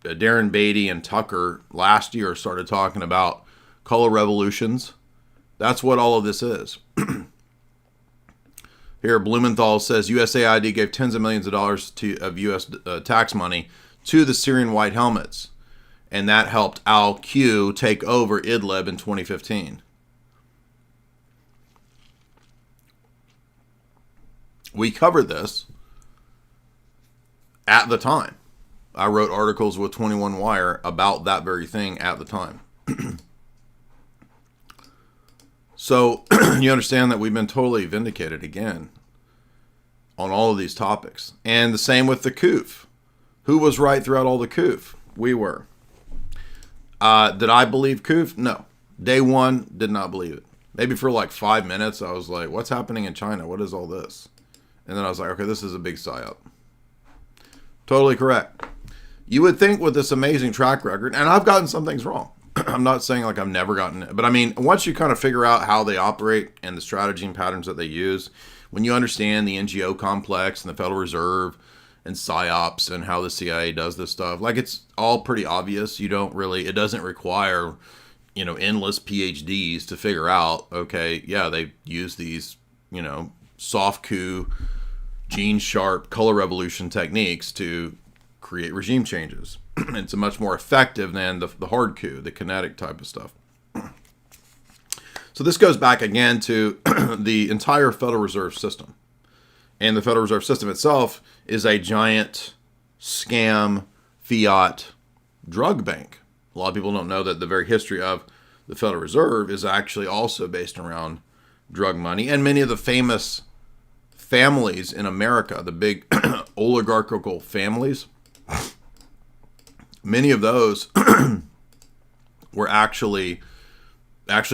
Darren Beatty and Tucker last year started talking about color revolutions. That's what all of this is. Here, Blumenthal says USAID gave tens of millions of dollars of U.S. Tax money to the Syrian White Helmets, and that helped Al-Q take over Idlib in 2015. We covered this at the time. I wrote articles with 21 Wire about that very thing at the time. So you understand that we've been totally vindicated again on all of these topics. And the same with the COOF. Who was right throughout all the COOF? We were. Did I believe COOF? No. Day one, did not believe it. Maybe for like 5 minutes, I was like, what's happening in China? What is all this? And then I was like, okay, this is a big psyop. Totally correct. You would think with this amazing track record, and I've gotten some things wrong. I'm not saying like I've never gotten it, but I mean, once you kind of figure out how they operate and the strategy and patterns that they use, when you understand the NGO complex and the Federal Reserve and PSYOPs and how the CIA does this stuff, like it's all pretty obvious. It doesn't require, endless PhDs to figure out, okay, yeah, they use these, soft coup, gene sharp color revolution techniques to create regime changes. It's much more effective than the hard coup, the kinetic type of stuff. So this goes back again to the entire Federal Reserve System. And the Federal Reserve System itself is a giant scam fiat drug bank. A lot of people don't know that the very history of the Federal Reserve is actually also based around drug money. And many of the famous families in America, the big oligarchical families, many of those were actually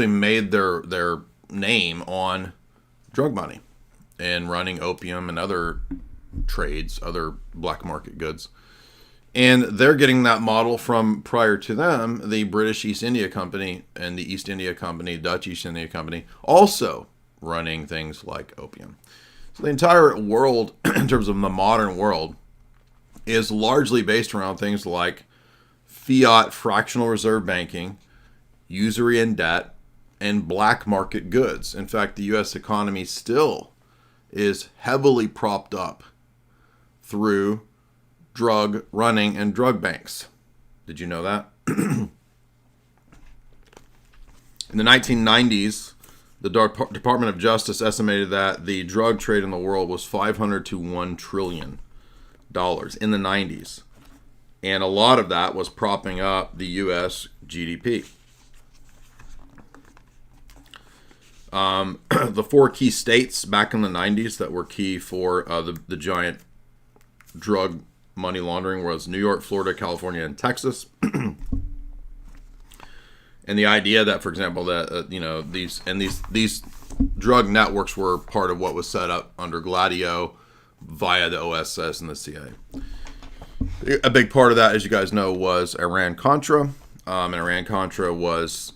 made their name on drug money and running opium and other trades, other black market goods. And they're getting that model from, prior to them, the British East India Company and the East India Company, Dutch East India Company, also running things like opium. So the entire world, in terms of the modern world, is largely based around things like fiat fractional reserve banking, usury and debt, and black market goods. In fact, the U.S. economy still is heavily propped up through drug running and drug banks. Did you know that? In the 1990s, the Department of Justice estimated that the drug trade in the world was $500 to $1 trillion in the 90s. And a lot of that was propping up the U.S. GDP. The four key states back in the 90s that were key for the giant drug money laundering was New York, Florida, California, and Texas. And the idea that, for example, that these drug networks were part of what was set up under Gladio via the OSS and the CIA. A big part of that, as you guys know, was Iran-Contra. And Iran-Contra was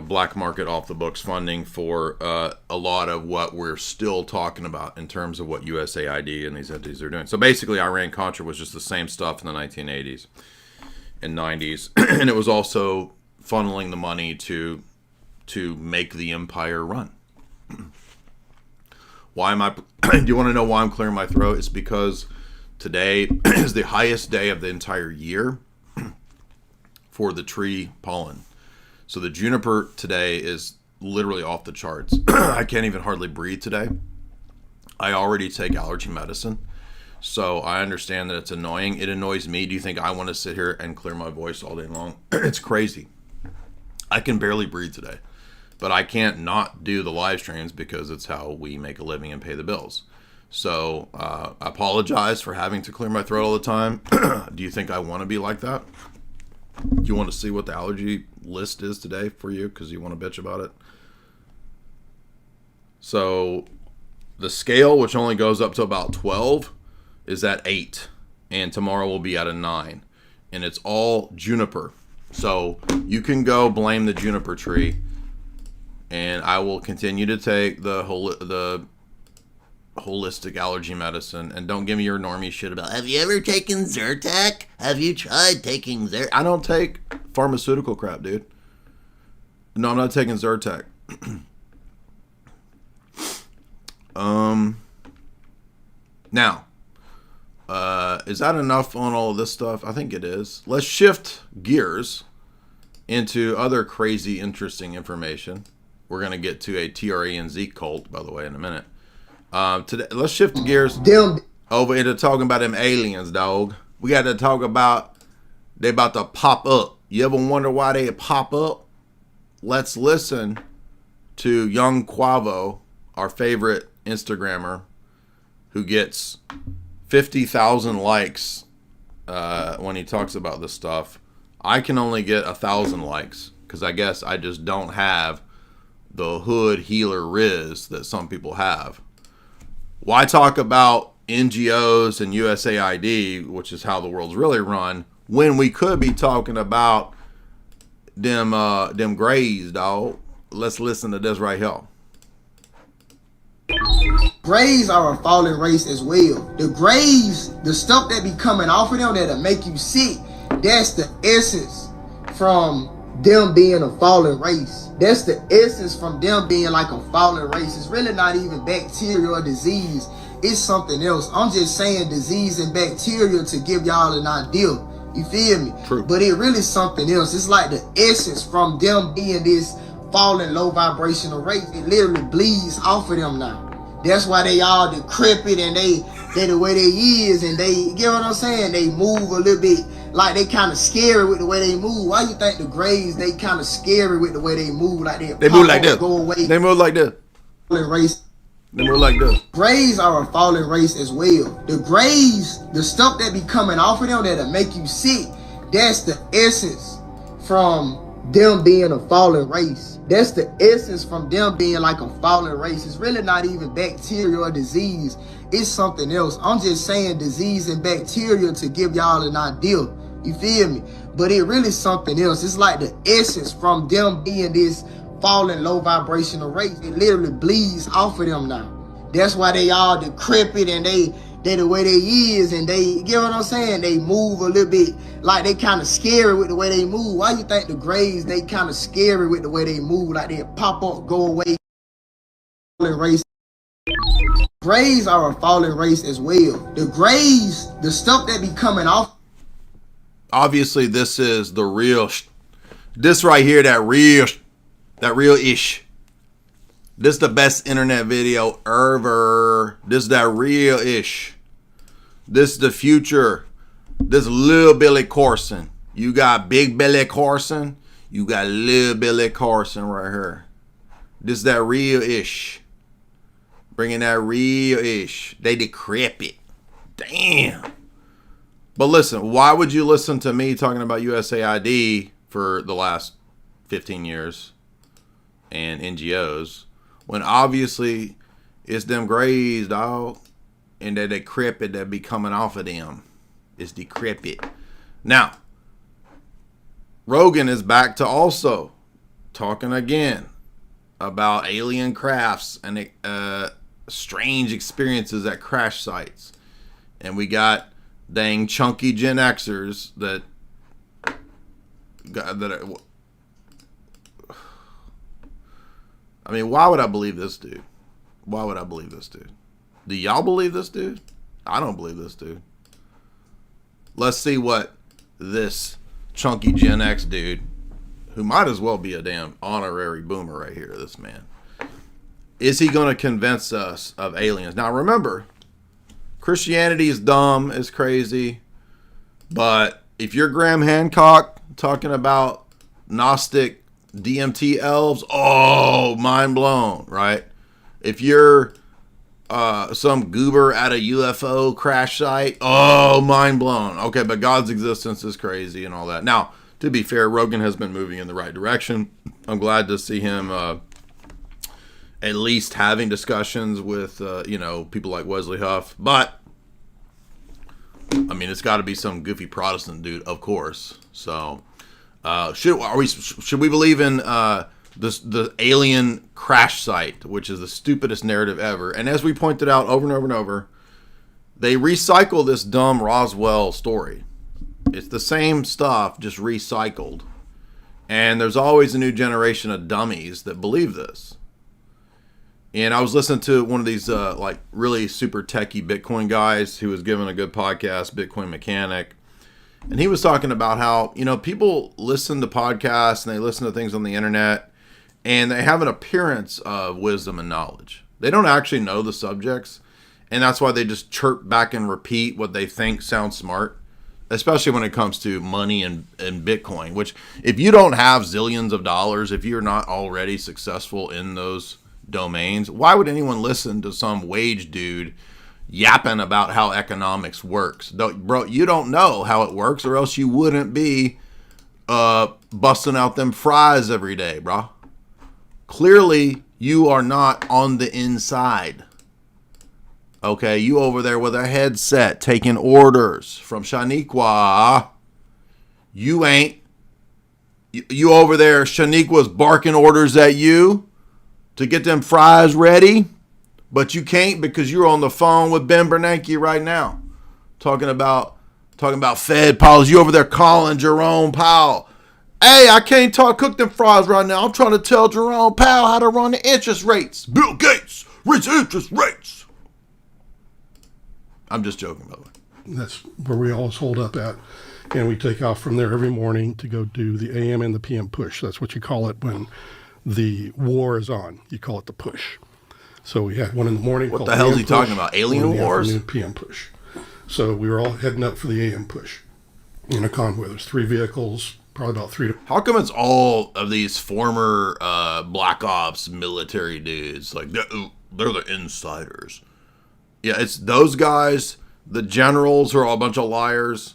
black market off the books funding for a lot of what we're still talking about in terms of what USAID and these entities are doing. So basically, Iran-Contra was just the same stuff in the 1980s and 90s, and it was also funneling the money to make the empire run. Why am I? Do you want to know why I'm clearing my throat? It's because today is the highest day of the entire year for the tree pollen. So the juniper today is literally off the charts. I can't even hardly breathe today. I already take allergy medicine, so I understand that it's annoying. It annoys me. Do you think I want to sit here and clear my voice all day long? It's crazy. I can barely breathe today, but I can't not do the live streams because it's how we make a living and pay the bills. So I apologize for having to clear my throat all the time. Do you think I want to be like that? Do you want to see what the allergy list is today for you because you want to bitch about it? So the scale, which only goes up to about 12, is at 8. And tomorrow will be at a 9. And it's all juniper. So you can go blame the juniper tree. And I will continue to take the holistic allergy medicine, and don't give me your normie shit about, have you ever taken Zyrtec? Have you tried taking Zyrtec? I don't take pharmaceutical crap, dude. No, I'm not taking Zyrtec. Now, is that enough on all of this stuff? I think it is. Let's shift gears into other crazy, interesting information. We're going to get to a TRENZ cult, by the way, in a minute. Today, let's shift gears over into talking about them aliens, dog. We got to talk about they about to pop up. You ever wonder why they pop up? Let's listen to Young Quavo, our favorite Instagrammer, who gets 50,000 likes when he talks about this stuff. I can only get 1,000 likes because I guess I just don't have the hood healer riz that some people have. Why talk about NGOs and USAID, which is how the world's really run, when we could be talking about them grays, dog? Let's listen to this right here. Grays are a fallen race as well. The grays, the stuff that be coming off of them that'll make you sick, that's the essence from them being a fallen race. That's the essence from them being like a fallen race. It's really not even bacteria or disease. It's something else. I'm just saying disease and bacteria to give y'all an idea. You feel me? True. But it really something else. It's like the essence from them being this fallen low vibrational race. It literally bleeds off of them now. That's why they all decrepit and they the way they is, and they, you get what I'm saying? They move a little bit like they kind of scary with the way they move. Why you think the grays, they kind of scary with the way they move? Like they move like this. Go away. They move like this. Race. They move like this. Grays are a fallen race as well. The grays, the stuff that be coming off of them that'll make you sick, that's the essence from them being a fallen race. That's the essence from them being like a fallen race. It's really not even bacteria or disease. It's something else. I'm just saying disease and bacteria to give y'all an idea. You feel me? But it really something else. It's like the essence from them being this fallen low vibrational race. It literally bleeds off of them now. That's why they all decrepit and they the way they is, and they, you get what I'm saying? They move a little bit like they kind of scary with the way they move. Why you think the grays, they kind of scary with the way they move? Like they pop up, go away. Race. Grays are a fallen race as well. The grays, the stuff that be coming off. Obviously, this is the real. This right here, that real ish. This is the best internet video ever. This is that real ish. This is the future. This is Lil Billy Carson. You got Big Billy Carson. You got Lil Billy Carson right here. This is that real ish. Bringing that real ish. They decrepit. Damn. But listen, why would you listen to me talking about USAID for the last 15 years and NGOs when obviously it's them grays, dog, and that decrepit that be coming off of them? It's decrepit. Now, Rogan is back to also talking again about alien crafts and strange experiences at crash sites. And we got dang chunky Gen Xers that I mean, why would I believe this dude? Why would I believe this dude? Do y'all believe this dude? I don't believe this dude. Let's see what this chunky Gen X dude, who might as well be a damn honorary boomer right here, this man. Is he going to convince us of aliens? Now remember, Christianity is dumb, it's crazy, but if you're Graham Hancock talking about Gnostic DMT elves, oh, mind blown, right? If you're some goober at a UFO crash site, oh, mind blown. Okay, but God's existence is crazy and all that. Now, to be fair, Rogan has been moving in the right direction. I'm glad to see him at least having discussions with, people like Wesley Huff. But, I mean, it's got to be some goofy Protestant dude, of course. So, should we believe in the alien crash site, which is the stupidest narrative ever? And as we pointed out over and over and over, they recycle this dumb Roswell story. It's the same stuff, just recycled. And there's always a new generation of dummies that believe this. And I was listening to one of these really super techie Bitcoin guys who was giving a good podcast, Bitcoin Mechanic. And he was talking about how, people listen to podcasts and they listen to things on the internet and they have an appearance of wisdom and knowledge. They don't actually know the subjects. And that's why they just chirp back and repeat what they think sounds smart, especially when it comes to money and Bitcoin, which if you don't have zillions of dollars, if you're not already successful in those domains, why would anyone listen to some wage dude yapping about how economics works? Bro, you don't know how it works, or else you wouldn't be busting out them fries every day, bro. Clearly, you are not on the inside. Okay, you over there with a headset taking orders from Shaniqua. You ain't. You over there, Shaniqua's barking orders at you to get them fries ready. But you can't because you're on the phone with Ben Bernanke right now. Talking about Fed policy. You over there calling Jerome Powell. Hey, I can't cook them fries right now. I'm trying to tell Jerome Powell how to run the interest rates. Bill Gates, raise interest rates. I'm just joking, by the way. That's where we always hold up at. And we take off from there every morning to go do the AM and the PM push. That's what you call it when the war is on. You call it the push. So we had one in the morning. What the hell is he talking about? Alien wars? PM push. So we were all heading up for the AM push in a convoy. There's 3 vehicles, probably about 3 to... How come it's all of these former Black Ops military dudes? Like, they're the insiders. Yeah, it's those guys, the generals who are all a bunch of liars,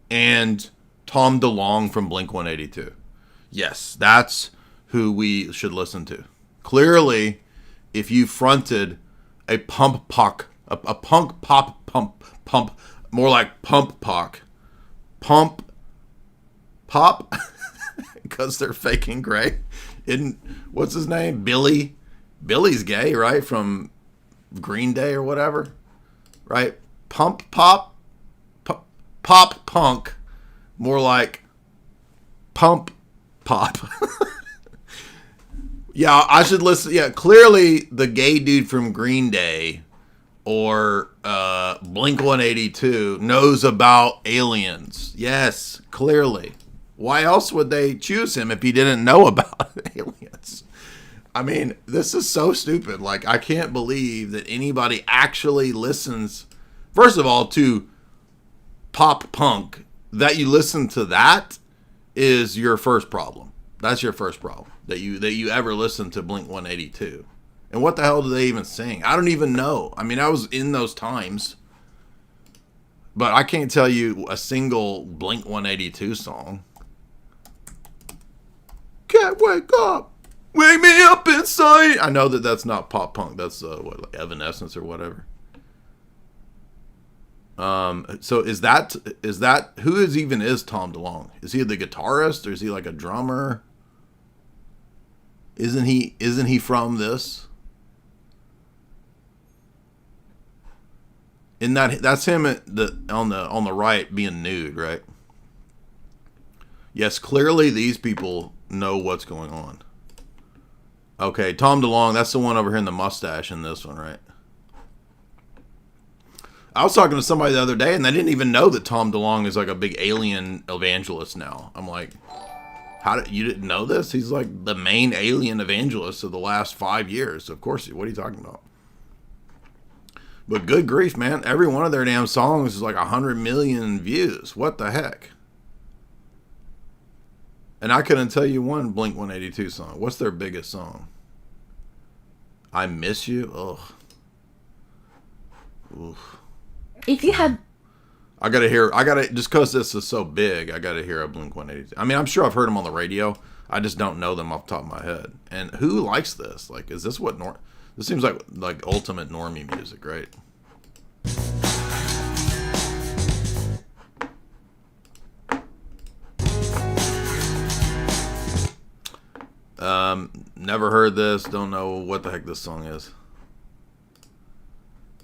and Tom DeLonge from Blink-182. Yes, that's who we should listen to. Clearly, if you fronted a punk pop, more like pump pop, because they're faking gray. What's his name? Billy. Billy's gay, right? From Green Day or whatever, right? Pop punk, more like pump pop. Yeah, I should listen. Yeah, clearly the gay dude from Green Day or Blink-182 knows about aliens. Yes, clearly. Why else would they choose him if he didn't know about aliens? I mean, this is so stupid. Like, I can't believe that anybody actually listens, first of all, to pop punk. That you listen to that is your first problem. That's your first problem. That you ever listen to Blink-182. And what the hell do they even sing? I don't even know. I mean, I was in those times. But I can't tell you a single Blink-182 song. Can't wake up. Wake me up inside. I know that that's not pop punk. That's like Evanescence or whatever. So is that who is Tom DeLonge? Is he the guitarist or is he like a drummer? Isn't he from this? In that's him on the right being nude, right? Yes, clearly these people know what's going on. Okay, Tom DeLonge, that's the one over here in the mustache in this one, right? I was talking to somebody the other day, and they didn't even know that Tom DeLonge is like a big alien evangelist now. I'm like, you didn't know this? He's like the main alien evangelist of the last 5 years. Of course, what are you talking about? But good grief, man. Every one of their damn songs is like 100 million views. What the heck? And I couldn't tell you one Blink-182 song. What's their biggest song? I Miss You? Ugh. Oof. If you had... just because this is so big, I gotta hear a Blink-182. I mean, I'm sure I've heard them on the radio. I just don't know them off the top of my head. And who likes this? Like, is this what this seems like ultimate normie music, right? Never heard this. Don't know what the heck this song is.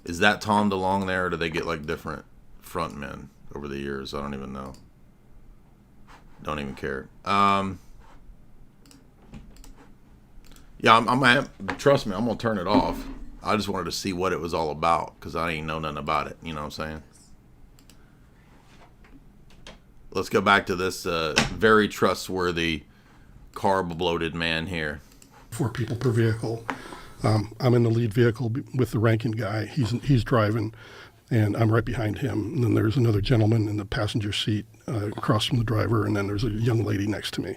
Is that Tom DeLonge there, or do they get like different frontmen over the years? I don't even know. Don't even care. Yeah, trust me, I'm gonna turn it off. I just wanted to see what it was all about because I ain't know nothing about it. You know what I'm saying? Let's go back to this very trustworthy, carb-bloated man here. 4 people per vehicle. I'm in the lead vehicle with the ranking guy. He's driving, and I'm right behind him. And then there's another gentleman in the passenger seat across from the driver, and then there's a young lady next to me.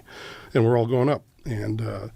And we're all going up. And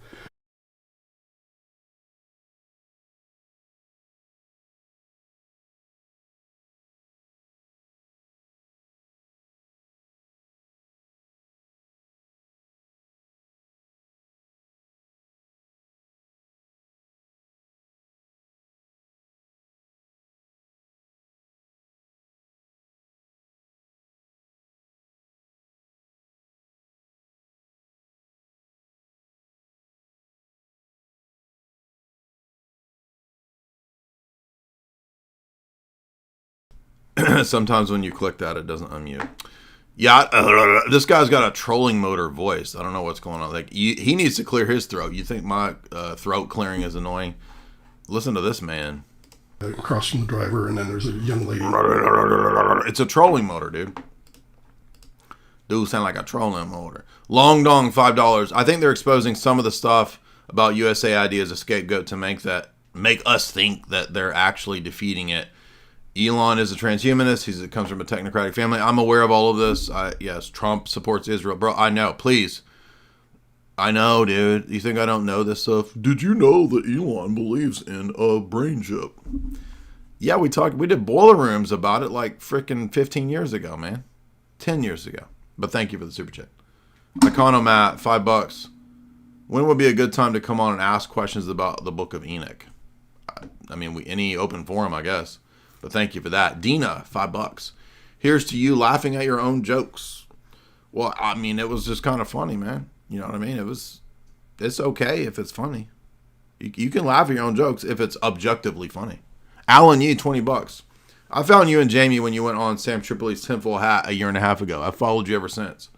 sometimes when you click that, it doesn't unmute. Yeah, this guy's got a trolling motor voice. I don't know what's going on. Like he needs to clear his throat. You think my throat clearing is annoying? Listen to this man. Across from the driver, and then there's a young lady. It's a trolling motor, dude. Dude sound like a trolling motor. Long Dong, $5. I think they're exposing some of the stuff about USAID as a scapegoat to make us think that they're actually defeating it. Elon is a transhumanist. He comes from a technocratic family. I'm aware of all of this. Yes, Trump supports Israel. Bro, I know. Please. I know, dude. You think I don't know this stuff? Did you know that Elon believes in a brain chip? Yeah, we did boiler rooms about it like freaking 15 years ago, man. 10 years ago. But thank you for the super chat. Economat, $5. When would be a good time to come on and ask questions about the Book of Enoch? I mean, any open forum, I guess. But thank you for that. Dina, $5. Here's to you laughing at your own jokes. Well, I mean, it was just kind of funny, man. You know what I mean? It's okay if it's funny. You can laugh at your own jokes if it's objectively funny. Alan Yee, $20. I found you and Jamie when you went on Sam Tripoli's tinfoil hat a year and a half ago. I've followed you ever since.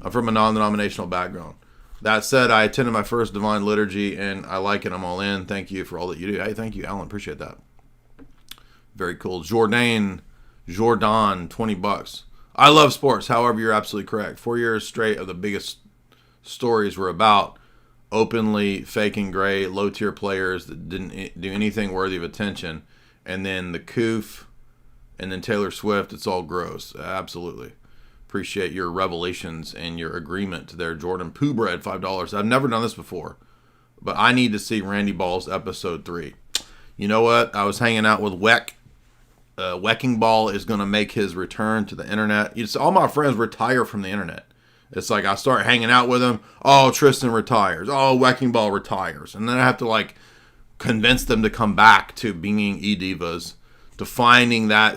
I'm from a non-denominational background. That said, I attended my first Divine Liturgy, and I like it. I'm all in. Thank you for all that you do. Hey, thank you, Alan. Appreciate that. Very cool. Jordan, $20. I love sports. However, you're absolutely correct. 4 years straight of the biggest stories were about openly faking gray, low-tier players that didn't do anything worthy of attention. And then the Coof, and then Taylor Swift. It's all gross. Absolutely. Appreciate your revelations and your agreement there, Jordan. Pooh Bread, $5. I've never done this before, but I need to see Randy Ball's episode 3. You know what? I was hanging out with Weck. Wecking Ball is going to make his return to the internet. All my friends retire from the internet. It's like I start hanging out with them. Oh, Tristan retires. Oh, Wecking Ball retires. And then I have to like convince them to come back to being e-divas, to finding that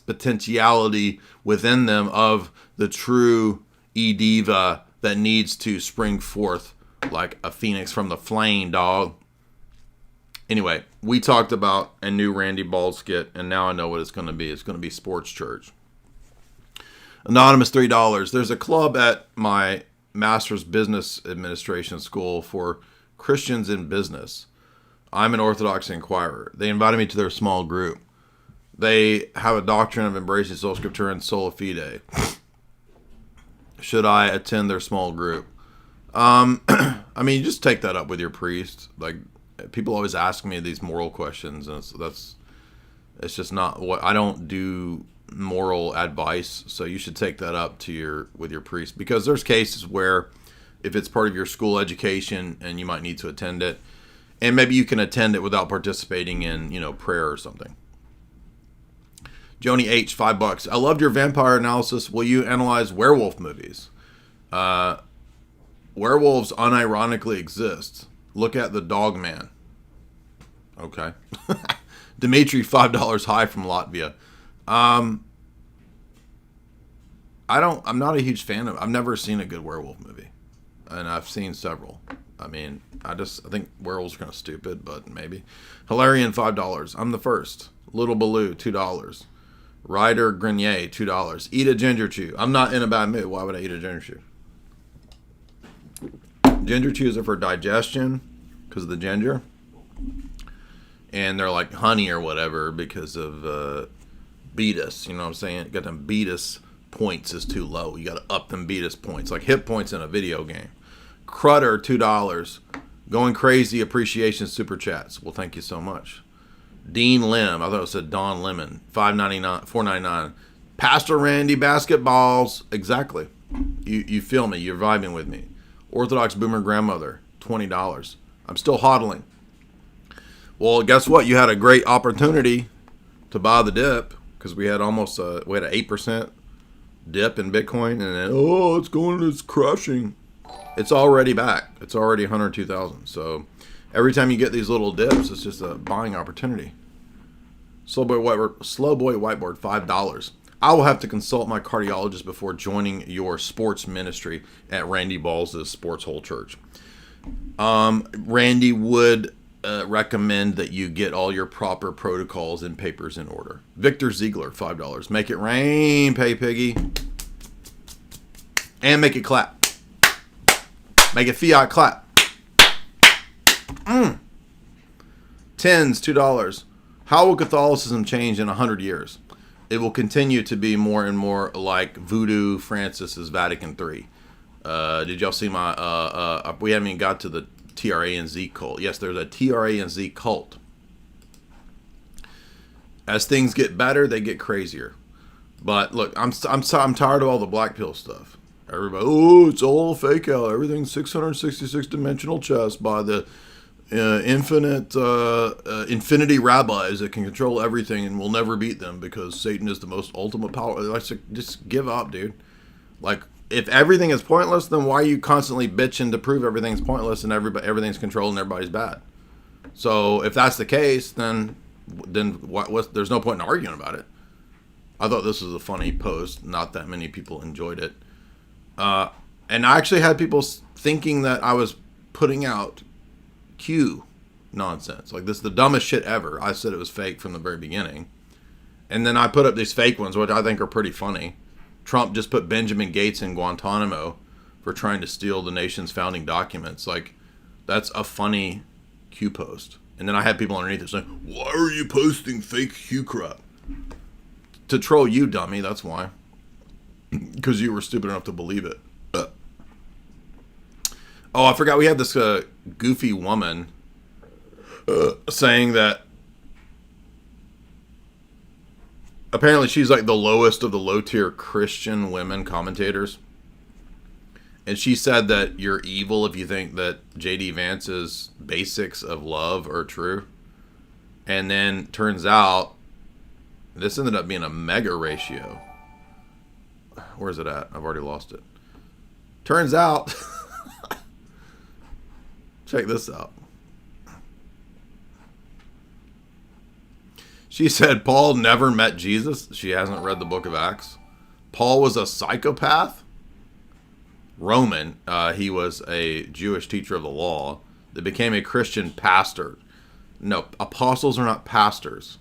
potentiality within them of the true e-diva that needs to spring forth like a phoenix from the flame, dog. Anyway, we talked about a new Randy Ball skit, and now I know what it's going to be. It's going to be Sports Church. Anonymous $3. There's a club at my Master's Business Administration School for Christians in Business. I'm an Orthodox Inquirer. They invited me to their small group. They have a doctrine of embracing sola scriptura and sola fide. Should I attend their small group? I mean, you just take that up with your priest. Like, people always ask me these moral questions, and it's just not what I don't do moral advice. So you should take that up with your priest, because there's cases where if it's part of your school education and you might need to attend it, and maybe you can attend it without participating in, prayer or something. Joni H, $5. I loved your vampire analysis. Will you analyze werewolf movies? Werewolves unironically exist. Look at the Dog Man. Okay. Dimitri, $5 high from Latvia. I'm not a huge fan of. I've never seen a good werewolf movie, and I've seen several. I mean, I think werewolves are kind of stupid, but maybe. Hilarion, $5. I'm the first. Little Baloo, $2. Ryder Grenier, $2. Eat a ginger chew. I'm not in a bad mood. Why would I eat a ginger chew? Ginger chews are for digestion because of the ginger, and they're like honey or whatever because of beatus. You know what I'm saying? Got them beatus points is too low. You got to up them beatus points, like hit points in a video game. Crutter, $2. Going crazy appreciation super chats. Well, thank you so much. Dean Lim, I thought it said Don Lemon, $4.99. Pastor Randy basketballs. Exactly. You feel me. You're vibing with me. Orthodox Boomer Grandmother, $20. I'm still hodling. Well, guess what? You had a great opportunity to buy the dip, because we had an 8% dip in Bitcoin, and then, it's crushing. It's already back. It's already 102,000. So every time you get these little dips, it's just a buying opportunity. Slow Boy Whiteboard, $5. I will have to consult my cardiologist before joining your sports ministry at Randy Balls' Sports Hole Church. Randy would recommend that you get all your proper protocols and papers in order. Victor Ziegler, $5. Make it rain, pay piggy. And make it clap. Make it fiat clap. Tens, $2. How will Catholicism change in 100 years? It will continue to be more and more like Voodoo Francis's Vatican III. Did y'all see my... we haven't even got to the TRANZ cult. Yes, there's a TRANZ cult. As things get better, they get crazier. But look, I'm tired of all the black pill stuff. Everybody, it's all fake out. Everything's 666 dimensional chess by the infinity rabbis that can control everything and will never beat them because Satan is the most ultimate power. Like, just give up, dude. Like, if everything is pointless, then why are you constantly bitching to prove everything's pointless and everything's controlled and everybody's bad? So if that's the case, then there's no point in arguing about it. I thought this was a funny post. Not that many people enjoyed it. And I actually had people thinking that I was putting out Q nonsense. Like, this is the dumbest shit ever. I said it was fake from the very beginning. And then I put up these fake ones, which I think are pretty funny. Trump just put Benjamin Gates in Guantanamo for trying to steal the nation's founding documents. Like, that's a funny Q post. And then I had people underneath it saying, why are you posting fake Q crap? To troll you, dummy, that's why. Because you were stupid enough to believe it. Oh, I forgot we had this goofy woman saying that apparently she's like the lowest of the low-tier Christian women commentators. And she said that you're evil if you think that J.D. Vance's basics of love are true. And then turns out this ended up being a mega ratio. Where's it at? I've already lost it. Turns out, check this out. She said Paul never met Jesus. She hasn't read the book of Acts. Paul was a psychopath. Roman. He was a Jewish teacher of the law that became a Christian pastor. No, apostles are not pastors.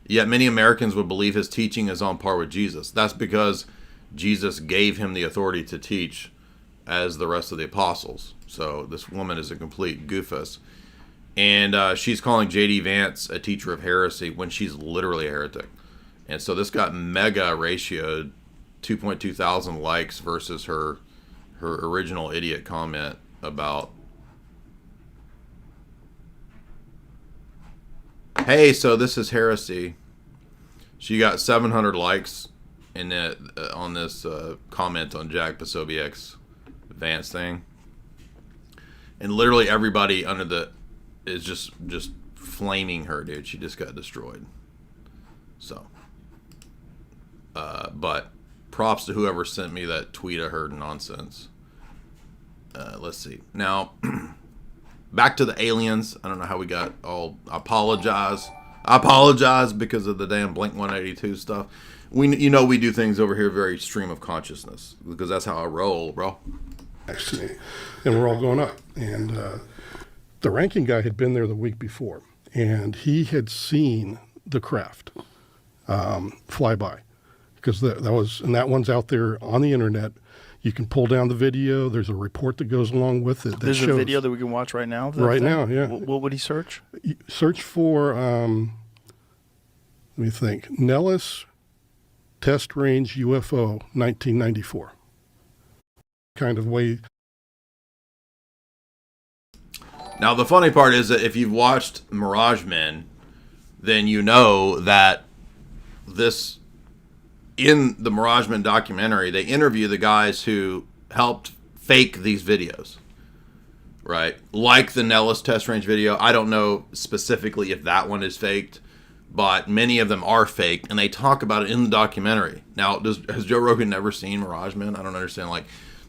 Yet many Americans would believe his teaching is on par with Jesus. That's because Jesus gave him the authority to teach as the rest of the apostles. So this woman is a complete goofus. And she's calling J.D. Vance a teacher of heresy when she's literally a heretic. And so this got mega ratioed, 2.2 thousand likes versus her original idiot comment about, hey, so this is heresy. She got 700 likes in that on this comment on Jack Posobiec's Vance thing. And literally everybody under the is just flaming her, dude. She just got destroyed. So, but props to whoever sent me that tweet of her nonsense. Let's see. Now, back to the aliens. I don't know how we got all. I apologize because of the damn Blink 182 stuff. We do things over here very stream of consciousness because that's how I roll, bro. Actually, and we're all going up. And the ranking guy had been there the week before, and he had seen the craft fly by, because that one's out there on the internet. You can pull down the video. There's a report that goes along with it. There's a video that we can watch right now. Right now, yeah. What would he search? Search for, let me think, Nellis Test Range UFO 1994. Kind of way. Now, the funny part is that if you've watched Mirage Men, then you know that in the Mirage Men documentary, they interview the guys who helped fake these videos, right? Like the Nellis Test Range video. I don't know specifically if that one is faked, but many of them are faked, and they talk about it in the documentary. Now, has Joe Rogan never seen Mirage Men? I don't understand. Like,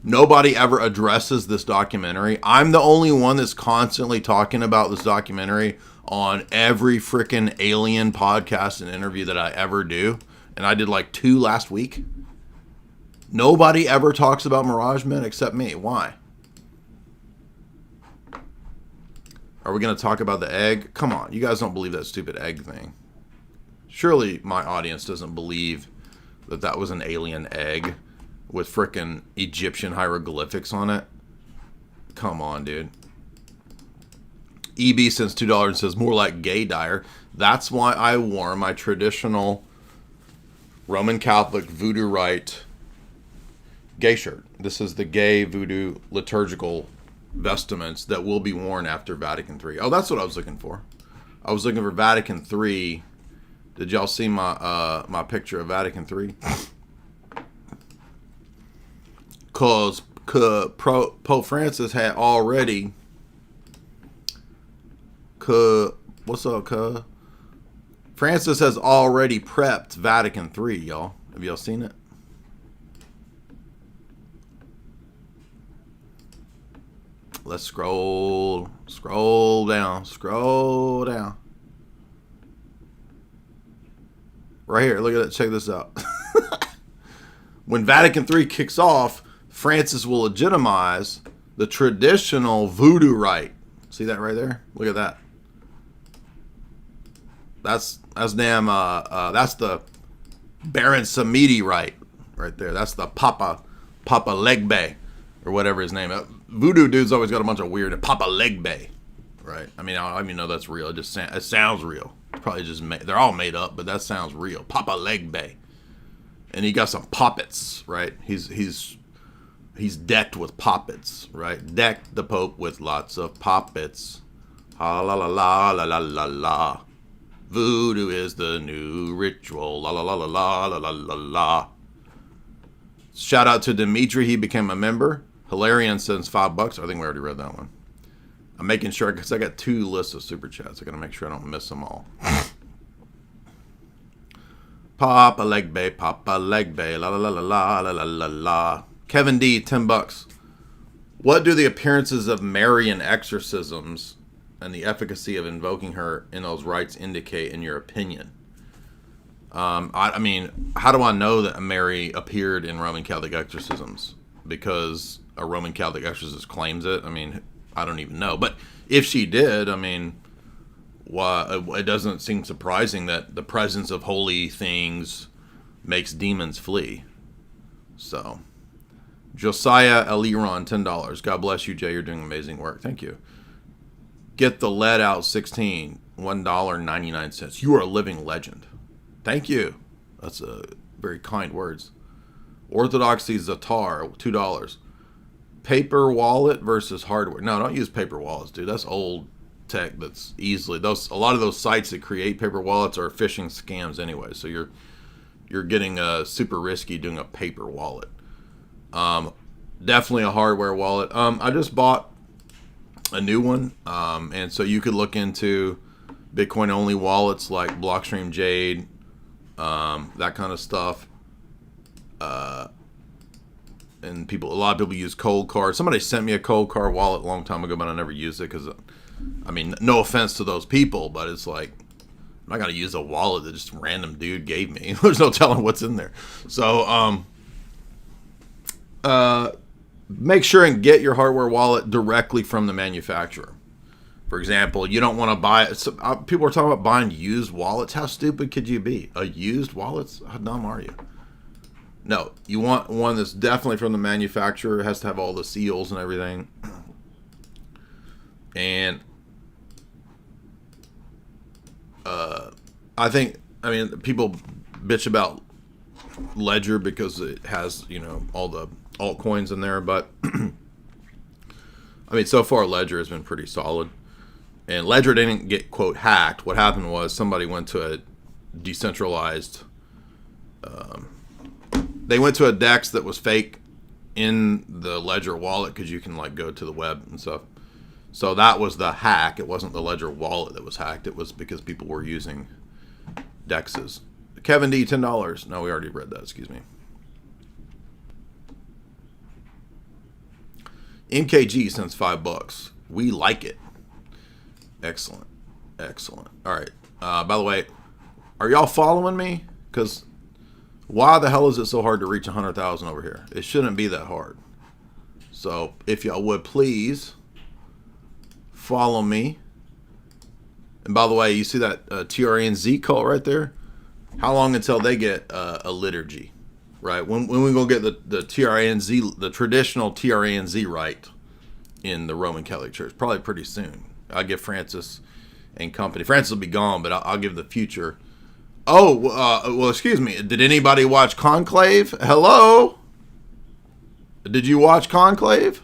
nobody ever addresses this documentary. I'm the only one that's constantly talking about this documentary on every freaking alien podcast and interview that I ever do. And I did like 2 last week. Nobody ever talks about Mirage Men except me. Why? Are we going to talk about the egg? Come on. You guys don't believe that stupid egg thing. Surely my audience doesn't believe that that was an alien egg with frickin' Egyptian hieroglyphics on it. Come on, dude. EB sends $2 and says, more like gay Dyer. That's why I wore my traditional Roman Catholic voodoo rite gay shirt. This is the gay voodoo liturgical vestments that will be worn after Vatican III. Oh, that's what I was looking for. I was looking for Vatican III. Did y'all see my picture of Vatican III? Because Pope Francis had already... What's up, cuz? Francis has already prepped Vatican III, y'all. Have y'all seen it? Let's scroll down. Right here, look at it. Check this out. When Vatican III kicks off, Francis will legitimize the traditional voodoo rite. See that right there? Look at that. That's the Baron Samedi rite right there. That's the Papa Legbe or whatever his name is. Voodoo dude's always got a bunch of weird Papa Legbe, right? I mean, I don't even know that's real. It sounds real. It's probably just they're all made up, but that sounds real. Papa Legbe, and he got some poppets, right? He's decked with poppets, right? Decked the Pope with lots of poppets. Ha la la la la la la la. Voodoo is the new ritual. La la la la la la la la la. Shout out to Dimitri. He became a member. Hilarion sends $5. I think we already read that one. I'm making sure because I got 2 lists of super chats. I gotta make sure I don't miss them all. Papa Legbe, la la la la la la la la la. Kevin D, $10. What do the appearances of Marian exorcisms and the efficacy of invoking her in those rites indicate, in your opinion? I mean, how do I know that Mary appeared in Roman Catholic exorcisms? because a Roman Catholic exorcist claims it. I mean, I don't even know. But if she did, I mean, why, it doesn't seem surprising that the presence of holy things makes demons flee. So, Josiah Eliron, $10. God bless you, Jay. You're doing amazing work. Thank you. Get the lead out 16, $1.99. You are a living legend. Thank you. That's very kind words. Orthodoxy Zatar, $2. Paper wallet versus hardware. No, don't use paper wallets, dude. That's old tech. That's easily a lot of those sites that create paper wallets are phishing scams anyway. So you're getting super risky doing a paper wallet. Definitely a hardware wallet. I just bought a new one, and so you could look into Bitcoin only wallets like Blockstream Jade, that kind of stuff. And a lot of people use Cold Card. Somebody sent me a Cold Card wallet a long time ago, but I never used it because, I mean, no offense to those people, but it's like, I'm not going to use a wallet that just random dude gave me. There's no telling what's in there. So, make sure and get your hardware wallet directly from the manufacturer. For example, you don't want to buy it. People are talking about buying used wallets. How stupid could you be? A used wallet? How dumb are you? No, you want one that's definitely from the manufacturer. It has to have all the seals and everything. And I mean, people bitch about Ledger because it has, all the altcoins in there, but I mean, so far Ledger has been pretty solid. And Ledger didn't get, quote, hacked. What happened was somebody went to a decentralized, they went to a DEX that was fake in the Ledger wallet because you can go to the web and stuff. So that was the hack. It wasn't the Ledger wallet that was hacked. It was because people were using DEXs. Kevin D, $10. No, we already read that. Excuse me. MKG sends $5. We like it. Excellent. Excellent. All right. By the way, are y'all following me? Because why the hell is it so hard to reach 100,000 over here? It shouldn't be that hard. So if y'all would please follow me. And by the way, you see that TRNZ cult right there? How long until they get a liturgy? Right? When we gonna get the TRNZ, the traditional TRNZ right in the Roman Catholic Church? Probably pretty soon. I'll give Francis and company. Francis will be gone, but I'll give the future. Oh, well, excuse me. Did anybody watch Conclave? Hello? Did you watch Conclave?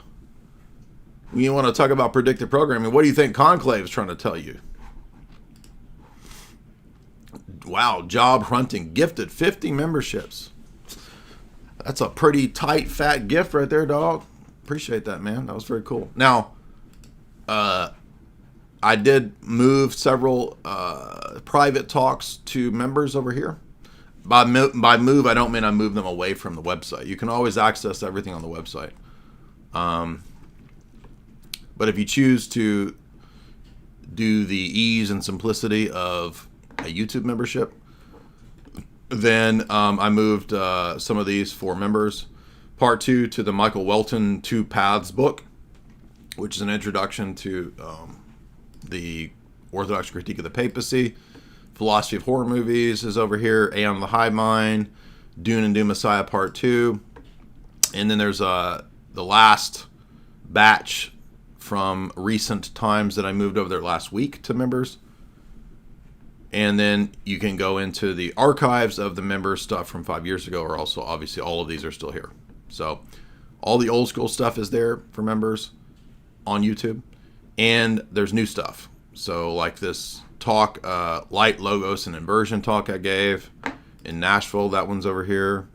You want to talk about predictive programming? What do you think Conclave is trying to tell you? Wow, Job Hunting gifted 50 memberships. That's a pretty tight, fat gift right there, dog. Appreciate that, man. That was very cool. Now, I did move several private talks to members over here. By move, I don't mean I move them away from the website. You can always access everything on the website. But if you choose to do the ease and simplicity of a YouTube membership, then I moved some of these for members. Part 2 to the Michael Welton Two Paths book, which is an introduction to the Orthodox critique of the papacy. Philosophy of horror movies is over here. Aeon of the Hive Mind, Dune and Doom Messiah Part 2. And then there's the last batch from recent times that I moved over there last week to members. And then you can go into the archives of the member stuff from 5 years ago, or also obviously all of these are still here. So all the old school stuff is there for members on YouTube. And there's new stuff. So like this talk, Light, Logos, and Inversion talk I gave in Nashville, that one's over here.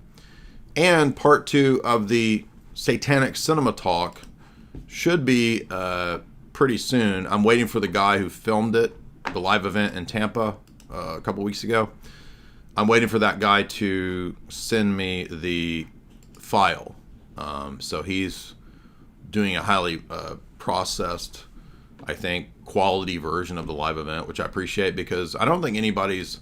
And part 2 of the Satanic Cinema talk should be pretty soon. I'm waiting for the guy who filmed it, the live event in Tampa a couple weeks ago. I'm waiting for that guy to send me the file. So he's doing a highly processed, I think, quality version of the live event, which I appreciate because I don't think anybody's,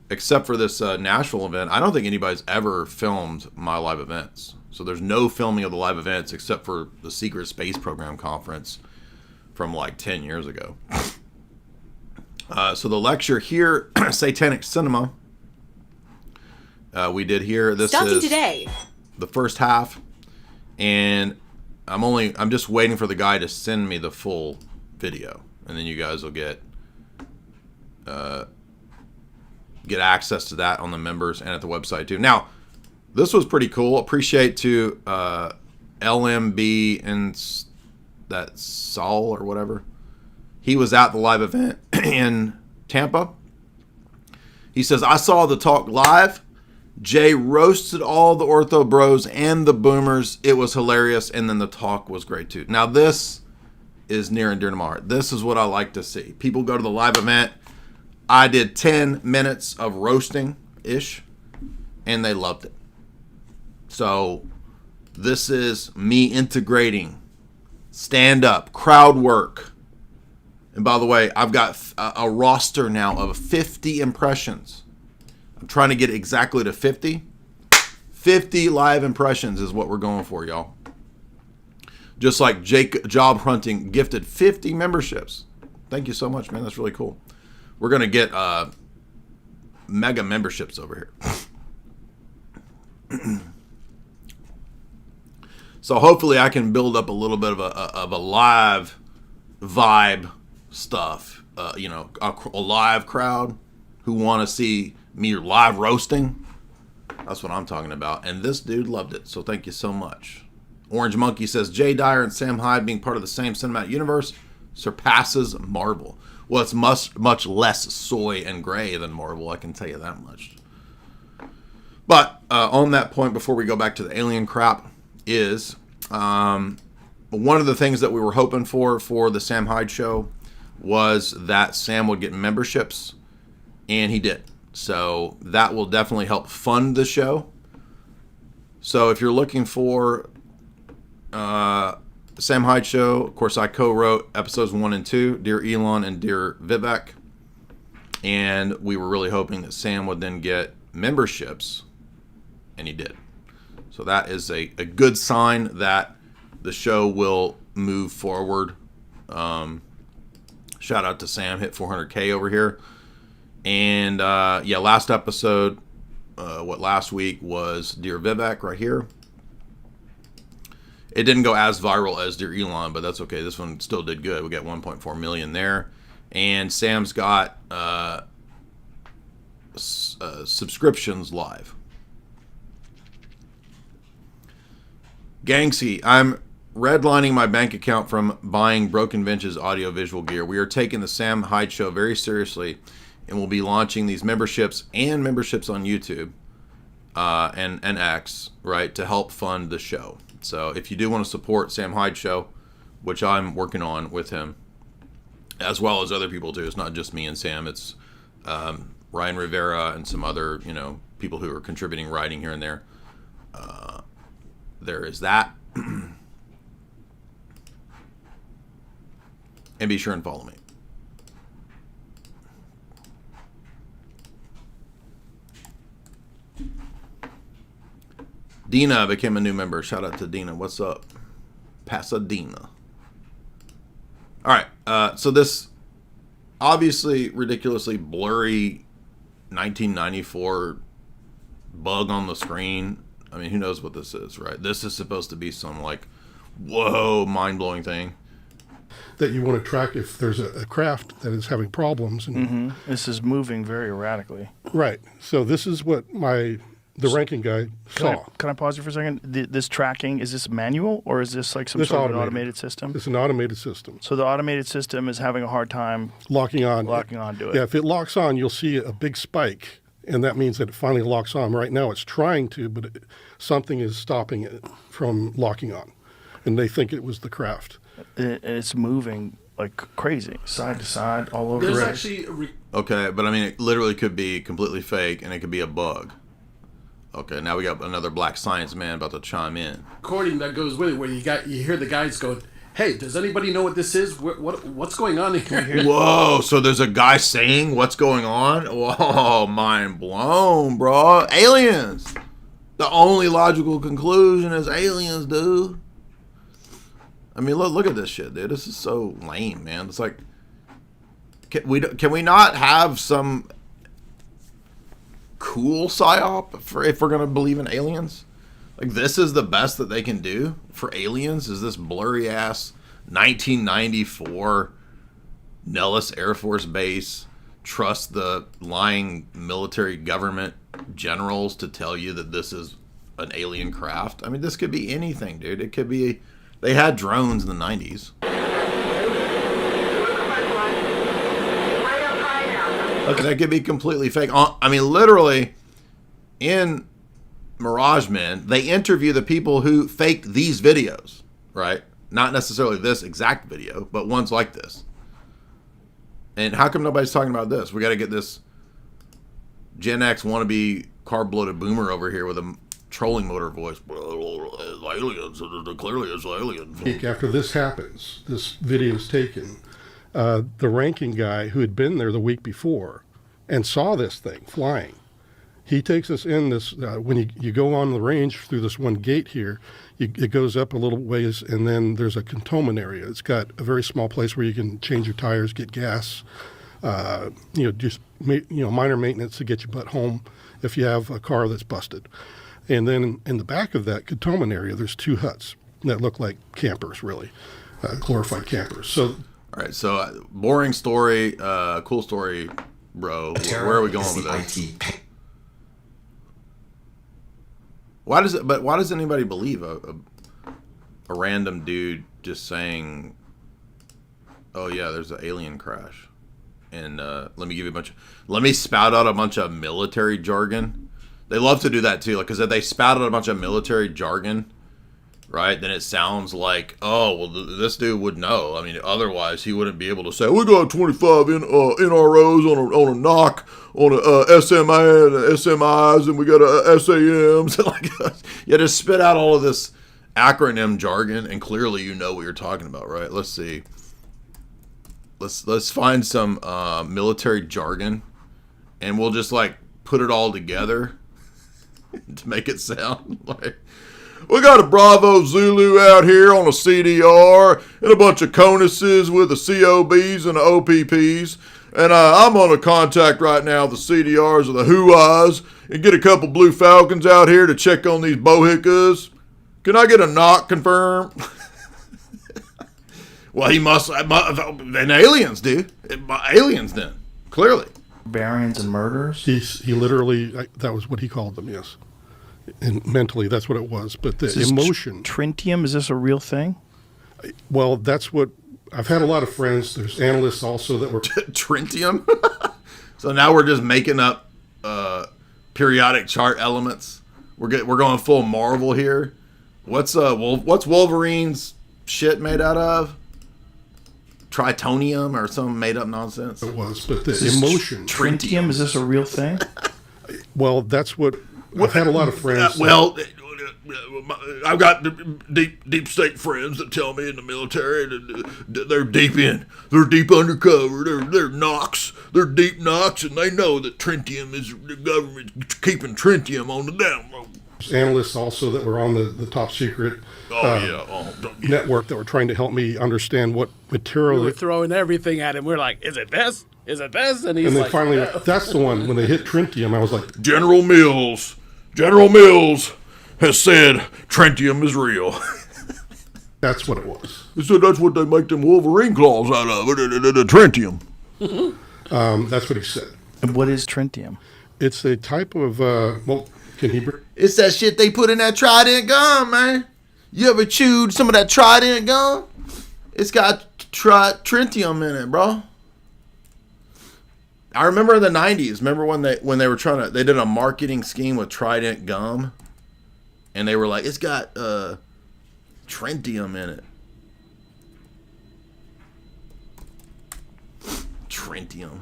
except for this Nashville event, I don't think anybody's ever filmed my live events. So there's no filming of the live events except for the secret space program conference from like 10 years ago. So the lecture here, Satanic Cinema, we did here. This Starting is today. the first half, and I'm just waiting for the guy to send me the full video, and then you guys will get access to that on the members and at the website too. Now, this was pretty cool. Appreciate to LMB and that Saul or whatever. He was at the live event in Tampa. He says, I saw the talk live. Jay roasted all the ortho bros and the boomers. It was hilarious, and then the talk was great too. Now this is near and dear to my heart. This is what I like to see. People go to the live event. I did 10 minutes of roasting-ish, and they loved it. So this is me integrating stand-up, crowd work. And by the way, I've got a roster now of 50 impressions. I'm trying to get exactly to 50. 50 live impressions is what we're going for, y'all. Just like Jake Job Hunting gifted 50 memberships. Thank you so much, man. That's really cool. We're going to get mega memberships over here. So hopefully I can build up a little bit of a live vibe stuff. A live crowd who want to see me live roasting. That's what I'm talking about. And this dude loved it. So thank you so much. Orange Monkey says, Jay Dyer and Sam Hyde being part of the same cinematic universe surpasses Marvel. Well, it's much less soy and gray than Marvel, I can tell you that much. But on that point, before we go back to the alien crap, is one of the things that we were hoping for the Sam Hyde show was that Sam would get memberships, and he did. So that will definitely help fund the show. So if you're looking for Sam Hyde show, of course, I co-wrote episodes 1 and 2, Dear Elon and Dear Vivek. And we were really hoping that Sam would then get memberships, and he did. So that is a good sign that the show will move forward. Shout out to Sam, hit 400K over here. And last episode, last week was Dear Vivek right here. It didn't go as viral as Dear Elon, but that's okay. This one still did good. We got 1.4 million there. And Sam's got subscriptions live. Gangsy, I'm redlining my bank account from buying Broken Bench's audio-visual gear. We are taking the Sam Hyde Show very seriously, and we'll be launching these memberships and memberships on YouTube and X, right, to help fund the show. So if you do want to support Sam Hyde Show, which I'm working on with him, as well as other people too, it's not just me and Sam, it's Ryan Rivera and some other, people who are contributing writing here and there. There is that. And be sure and follow me. Dina became a new member. Shout out to Dina. What's up? Pasadena. All right. So this obviously ridiculously blurry 1994 bug on the screen. I mean, who knows what this is, right? This is supposed to be some whoa, mind-blowing thing. That you want to track if there's a craft that is having problems. And This is moving very erratically. Right. So this is what the ranking guy saw. Can I pause you for a second? This tracking, is this manual or is this like some sort of an automated system? It's an automated system. So the automated system is having a hard time locking on to it. Yeah, if it locks on, you'll see a big spike, and that means that it finally locks on. Right now it's trying to, but something is stopping it from locking on, and they think it was the craft. It's moving like crazy, side to side, all over. There's actually okay, but I mean, it literally could be completely fake, and it could be a bug. Okay, now we got another black science man about to chime in. Recording that goes with it, where you hear the guys going, "Hey, does anybody know what this is? What's going on here?" Whoa! So there's a guy saying what's going on. Whoa! Mind blown, bro. Aliens. The only logical conclusion is aliens, dude. I mean, look at this shit, dude. This is so lame, man. It's like, can we not have some cool psyop for if we're gonna believe in aliens? Like, this is the best that they can do for aliens, is this blurry ass 1994 Nellis Air Force Base, trust the lying military government generals to tell you that this is an alien craft. I mean, this could be anything, dude. It could be, they had drones in the 90s. Okay, that could be completely fake. I mean, literally, in Mirage Men, they interview the people who faked these videos, right? Not necessarily this exact video, but ones like this. And how come nobody's talking about this? We got to get this Gen X wannabe carb-bloated boomer over here with a trolling motor voice. Aliens, clearly it's aliens. After this happens, this video is taken, the ranking guy who had been there the week before and saw this thing flying, he takes us in this, when you go on the range through this one gate here, it goes up a little ways, and then there's a cantonment area. It's got a very small place where you can change your tires, get gas, just minor maintenance to get your butt home if you have a car that's busted. And then in the back of that cantonment area, there's two huts that look like campers, really, glorified campers. So, all right, so boring story, cool story, bro. Where are we going with this? Why does anybody believe a random dude just saying, "Oh yeah, there's an alien crash," and let me spout out a bunch of military jargon. They love to do that too, like, because if they spout out a bunch of military jargon, right, then it sounds like, oh well, this dude would know. I mean, otherwise he wouldn't be able to say, "We got 25 NROs on a knock." On a SMA and a SMIs, and we got a SAMs. Like, yeah, just spit out all of this acronym jargon, and clearly you know what you're talking about, right? Let's see. Let's find some military jargon, and we'll just like put it all together to make it sound like, we got a Bravo Zulu out here on a CDR and a bunch of CONUSes with the COBs and the OPPs. And I'm on a contact right now, the CDRs or the Huas, and get a couple Blue Falcons out here to check on these Bohicas. Can I get a knock confirmed? Well, he must, and aliens, dude. Aliens then, clearly. Barbarians and murderers? He literally, that was what he called them, yes. And mentally, that's what it was. But the emotion. Tritium, is this a real thing? Well, that's what, I've had a lot of friends. There's analysts also that were Tritium. So now we're just making up periodic chart elements. We're going full Marvel here. What's Wolverine's shit made out of? Tritonium or some made up nonsense. It was, but the emotion. Tritium, is this a real thing? Well, that's what I've had a lot of friends. Well, I've got deep state friends that tell me in the military that they're deep in. They're deep undercover. They're knocks. They're deep knocks, and they know that tritium is, the government's keeping tritium on the down low. Analysts also that were on the top secret network that were trying to help me understand what material. We were throwing everything at him. We're like, is it this? Is it this? And he's and then like, finally, no. that's the one. When they hit tritium, I was like, General Mills has said tritium is real. That's what it was. He said that's what they make them Wolverine claws out of, the tritium. That's what he said. And what is tritium? It's a type of, can he... It's that shit they put in that Trident gum, man. You ever chewed some of that Trident gum? It's got tritium in it, bro. I remember in the 90s, remember when they were they did a marketing scheme with Trident gum, and they were like, it's got tritium in it. Tritium.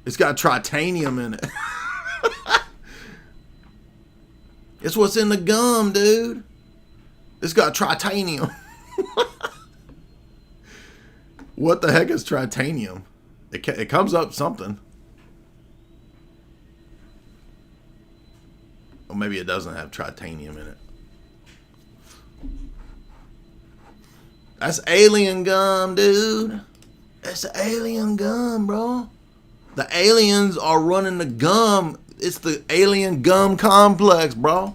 It's got tritanium in it. It's what's in the gum, dude. It's got tritanium. What the heck is tritanium? It comes up something. Or maybe it doesn't have tritanium in it. That's alien gum, dude. That's alien gum, bro. The aliens are running the gum. It's the alien gum complex, bro.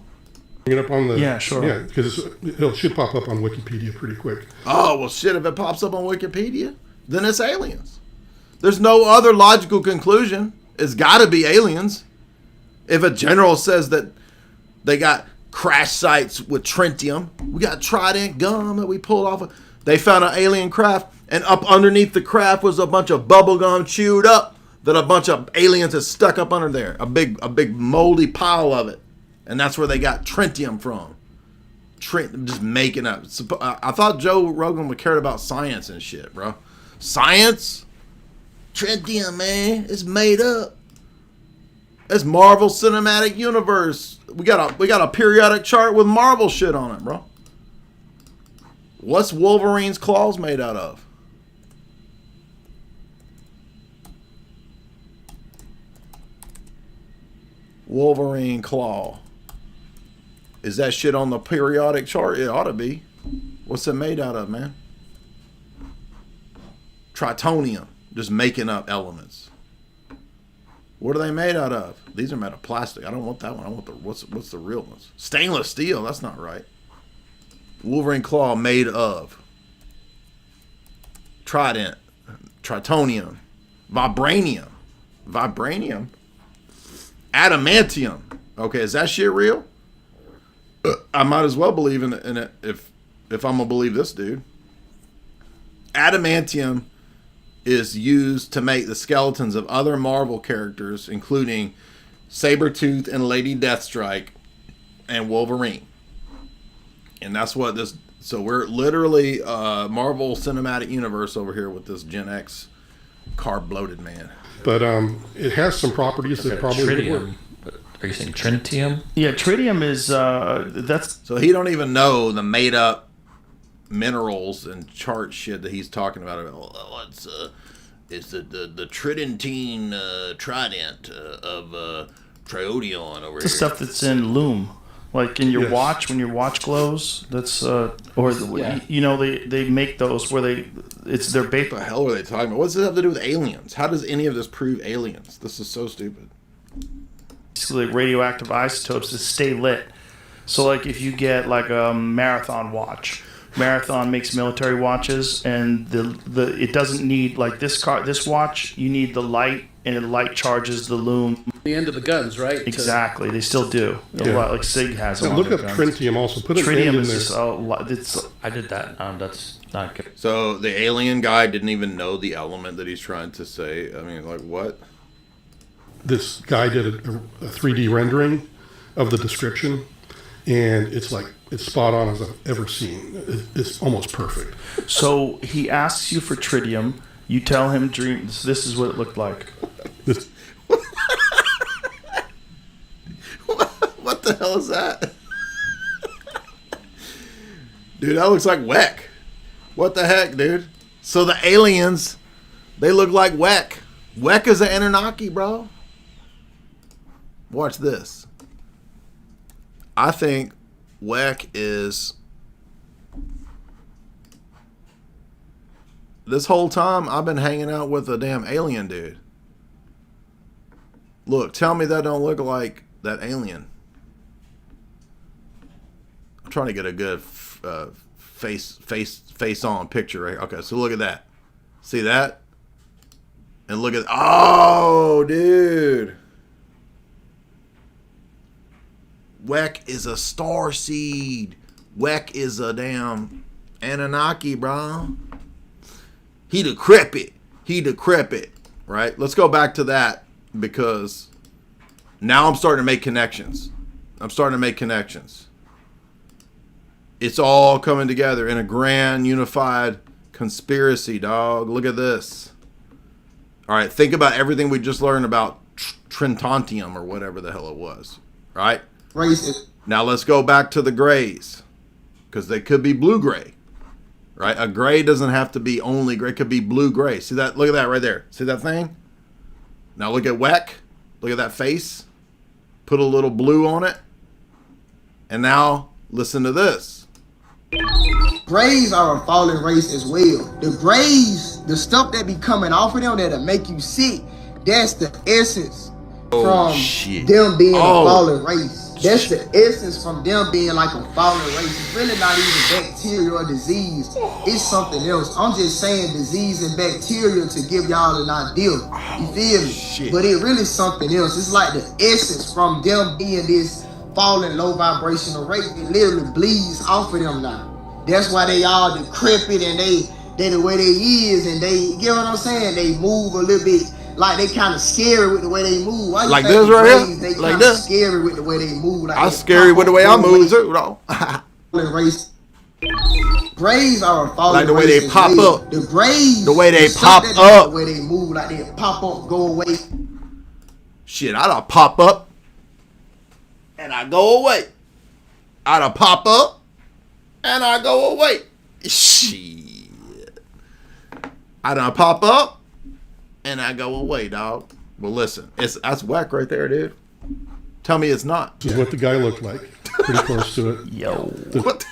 Bring it up on the... Yeah, sure. Yeah, because it should pop up on Wikipedia pretty quick. Oh, well, shit, if it pops up on Wikipedia, then it's aliens. There's no other logical conclusion. It's got to be aliens. If a general says that they got crash sites with tritium, we got trident gum that we pulled off of. They found an alien craft, and up underneath the craft was a bunch of bubble gum chewed up that a bunch of aliens had stuck up under there. A big moldy pile of it. And that's where they got tritium from. Just making up. I thought Joe Rogan would care about science and shit, bro. Science? Tritium, man. It's made up. It's Marvel Cinematic Universe. We got a periodic chart with Marvel shit on it, bro. What's Wolverine's claws made out of? Wolverine claw. Is that shit on the periodic chart? It ought to be. What's it made out of, man? Tritonium. Just making up elements. What are they made out of? These are made of plastic. I don't want that one. I want the what's the real ones? Stainless steel. That's not right. Wolverine claw made of trident, tritonium, vibranium, adamantium. Okay, is that shit real? I might as well believe in it if I'm gonna believe this dude. Adamantium is used to make the skeletons of other Marvel characters, including Sabretooth and Lady Deathstrike and Wolverine. And that's what this... So we're literally Marvel Cinematic Universe over here with this Gen X carb-bloated man. But it has some properties that probably would work. Are you saying tritium? Yeah, tritium is... that's... So he don't even know the made-up minerals and chart shit that he's talking about. Oh, it's the tridentine trident of triodion over here. The stuff that's in Loom. Like in your watch, when your watch glows, that's you know they make those where it's their bait. What the hell are they talking about? What does this have to do with aliens? How does any of this prove aliens? This is so stupid. Basically, radioactive isotopes that stay lit. So, like if you get like a Marathon watch, Marathon makes military watches, and it doesn't need like this watch. You need the light, and the light charges the loom. The end of the guns, right? Exactly, they still do. A lot, like Sig has. And look up tritium also. Put an tritium end in is there. just I did that. That's not good. So the alien guy didn't even know the element that he's trying to say. I mean, like what? This guy did a 3D rendering of the description, and it's spot on as I've ever seen. It's almost perfect. So he asks you for tritium. You tell him dreams. This is what it looked like. What the hell is that? Dude, that looks like Weck. What the heck, dude? So the aliens, they look like Weck. Weck is an Anunnaki, bro. Watch this. I think Weck is... This whole time, I've been hanging out with a damn alien dude. Look, tell me that don't look like that alien. I'm trying to get a good face on picture right here. Okay, so look at that. See that? And look at... Oh, dude. Weck is a star seed. Weck is a damn Anunnaki, bro. He decrepit. Right? Let's go back to that because now I'm starting to make connections. It's all coming together in a grand, unified conspiracy, dog. Look at this. All right, think about everything we just learned about Trintantium or whatever the hell it was. Right? Now let's go back to the grays because they could be blue-gray. Right? A gray doesn't have to be only gray. It could be blue-gray. See that? Look at that right there. See that thing? Now look at Weck. Look at that face. Put a little blue on it. And now listen to this. Grays are a fallen race as well. The grays, the stuff that be coming off of them that'll make you sick, that's the essence from them being a fallen race. That's the essence from them being like a fallen race. It's really not even bacteria or disease. It's something else. I'm just saying disease and bacteria to give y'all an idea. You feel me? But it really something else. It's like the essence from them being this fallen low vibrational race. It literally bleeds off of them now. That's why they all decrepit and they the way they is, and they, you get what I'm saying? They move a little bit like they kind of scary with the way they move. Why you Like think this the right here? Grays, they Like kind of this? scary with the way they move. Like I'm they scary pop with the up, way I go move away. too, though. Fallen race. Grays are a fallen Like the way race they as pop well. up. The grays, The way they stuff pop that up. The way they move, like they pop up, go away. Shit, I done pop up and I go away. I done pop up and I go away. Shit. I done pop up and I go away, dog. Well, listen, that's whack right there, dude. Tell me it's not. This is what the guy looked like. Pretty close to it. Yo. What?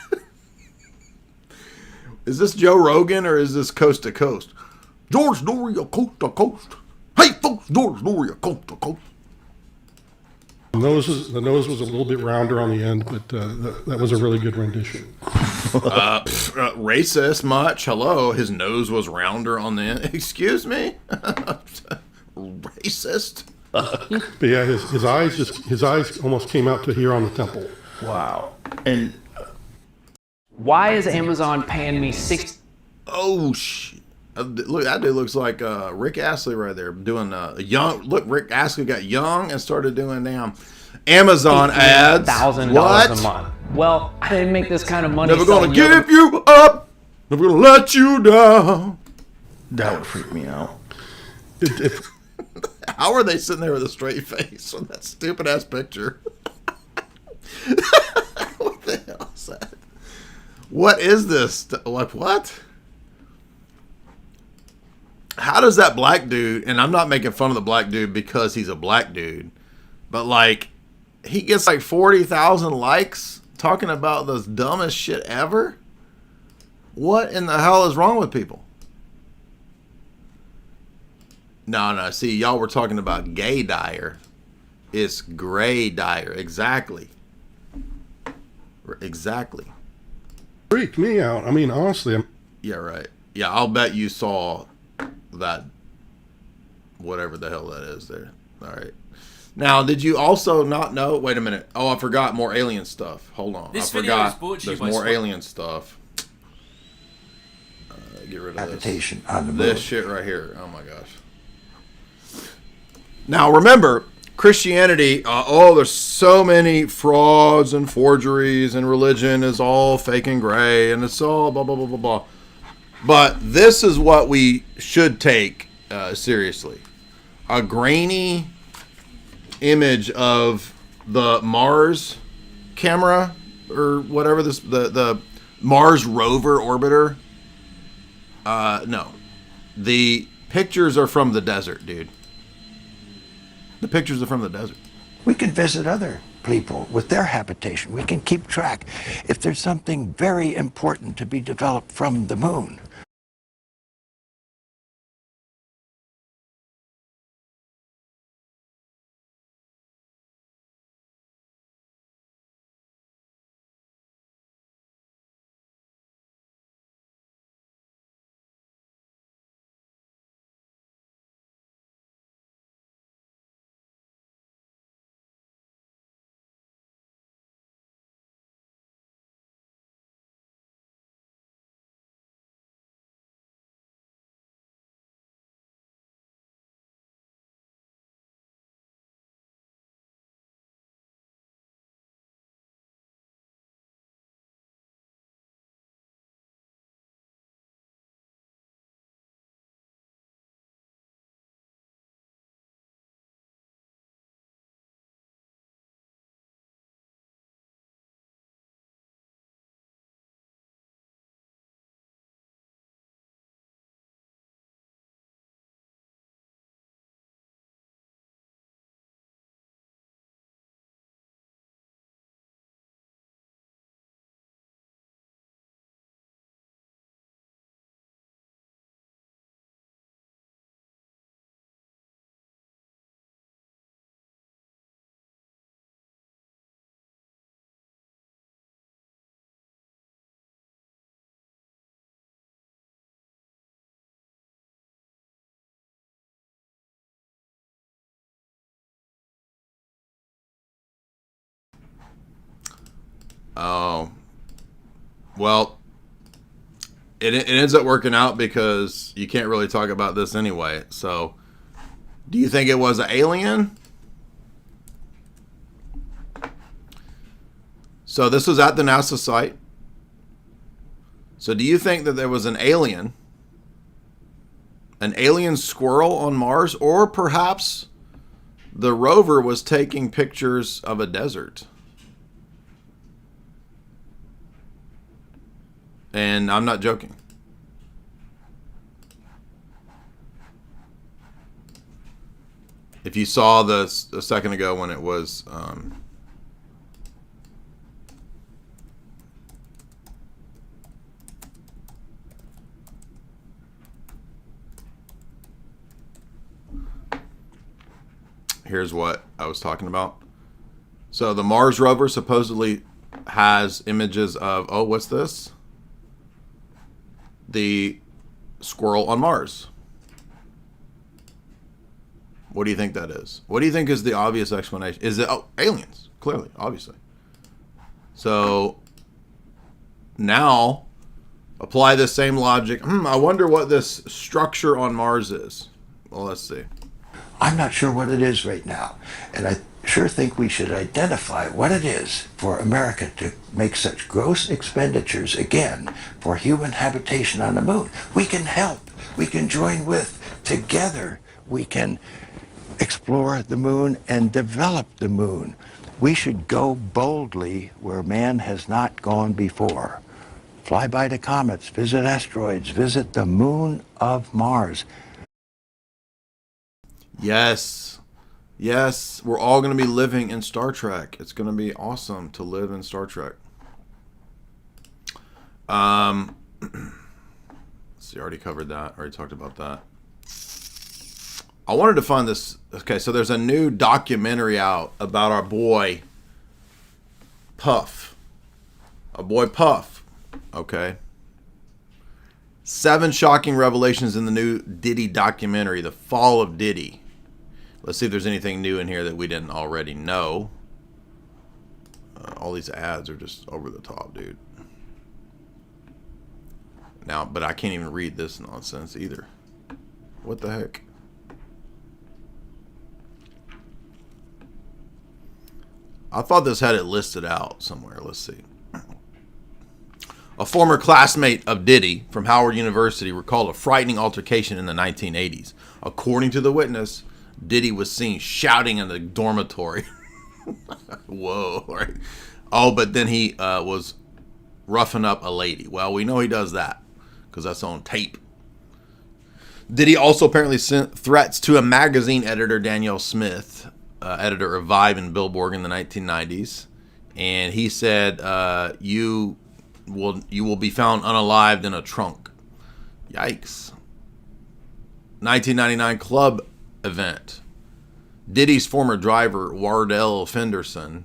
Is this Joe Rogan or is this Coast to Coast? George Noria, Coast to Coast. Hey, folks, George Noria, Coast to Coast. The nose was a little bit rounder on the end, but that was a really good rendition. Racist much? Hello, his nose was rounder on the end. Excuse me? Racist? But yeah, his eyes almost came out to here on the temple. Wow. And why is Amazon paying me $6? Oh shit! Look, that dude looks like Rick Astley right there doing young. Look, Rick Astley got young and started doing damn Amazon ads. $1,000 a month. Well, I didn't make this kind of money. Never gonna give you up. Never gonna let you down. That would freak me out. How are they sitting there with a straight face with that stupid ass picture? What the hell is that? What is this? Like what? How does that black dude, and I'm not making fun of the black dude because he's a black dude, but like he gets like 40,000 likes talking about the dumbest shit ever? What in the hell is wrong with people? No, see, y'all were talking about gay Dyer. It's gray Dyer. Exactly. Freaked me out. I mean, honestly. Yeah, right. Yeah, I'll bet you saw that, whatever the hell that is there. All right. Now, did you also not know? Wait a minute. Oh, I forgot more alien stuff. Hold on. This I video is forgot. brought to you There's by more alien stuff. Get rid of Habitation on the this moon. shit right here. Oh my gosh. Now remember, Christianity. There's so many frauds and forgeries, and religion is all fake and gray, and it's all blah blah blah blah blah. But this is what we should take seriously: a grainy image of the Mars camera or whatever the Mars rover orbiter. No. The pictures are from the desert, dude. The pictures are from the desert. We can visit other people with their habitation. We can keep track if there's something very important to be developed from the moon. Oh. Well, it ends up working out because you can't really talk about this anyway. So, do you think it was an alien? So this was at the NASA site. So do you think that there was an alien squirrel on Mars, or perhaps the rover was taking pictures of a desert? And I'm not joking. If you saw this a second ago when it was here's what I was talking about. So the Mars rover supposedly has images of, oh, what's this? The squirrel on Mars. What do you think that is? What do you think is the obvious explanation? Is it, aliens? Clearly, obviously. So now apply the same logic. I wonder what this structure on Mars is. Well, let's see. I'm not sure what it is right now, and I sure think we should identify what it is for America to make such gross expenditures again for human habitation on the moon. We can help. We can join with. Together, we can explore the moon and develop the moon. We should go boldly where man has not gone before. Fly by the comets, visit asteroids, visit the moon of Mars. Yes. Yes. We're all going to be living in Star Trek. It's going to be awesome to live in Star Trek. Let's see, I already covered that. I already talked about that. I wanted to find this. Okay, so there's a new documentary out about our boy Puff. Our boy Puff. Okay. 7 shocking revelations in the new Diddy documentary, The Fall of Diddy. Let's see if there's anything new in here that we didn't already know. All these ads are just over the top, dude. Now, but I can't even read this nonsense either. What the heck? I thought this had it listed out somewhere. Let's see. A former classmate of Diddy from Howard University recalled a frightening altercation in the 1980s. According to the witness, Diddy was seen shouting in the dormitory. Whoa. Right? Oh, but then he was roughing up a lady. Well, we know he does that because that's on tape. Diddy also apparently sent threats to a magazine editor, Danielle Smith, editor of Vibe and Billboard in the 1990s. And he said, you will be found unalived in a trunk. Yikes. 1999 club event. Diddy's former driver, Wardell Fenderson,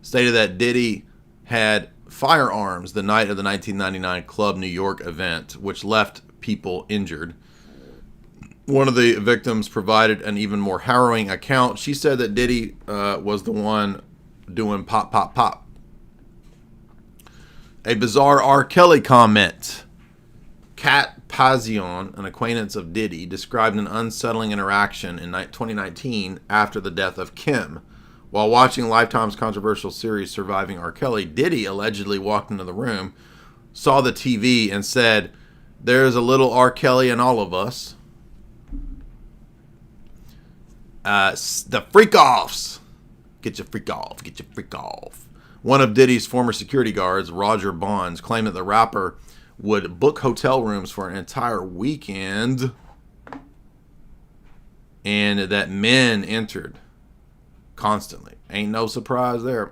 stated that Diddy had firearms the night of the 1999 Club New York event, which left people injured. One of the victims provided an even more harrowing account. She said that Diddy was the one doing pop, pop, pop. A bizarre R. Kelly comment. Kat Pazion, an acquaintance of Diddy, described an unsettling interaction in 2019 after the death of Kim. While watching Lifetime's controversial series Surviving R. Kelly, Diddy allegedly walked into the room, saw the TV, and said, "There's a little R. Kelly in all of us." The freak-offs. Get your freak off. Get your freak off. One of Diddy's former security guards, Roger Bonds, claimed that the rapper would book hotel rooms for an entire weekend and that men entered constantly. Ain't no surprise there.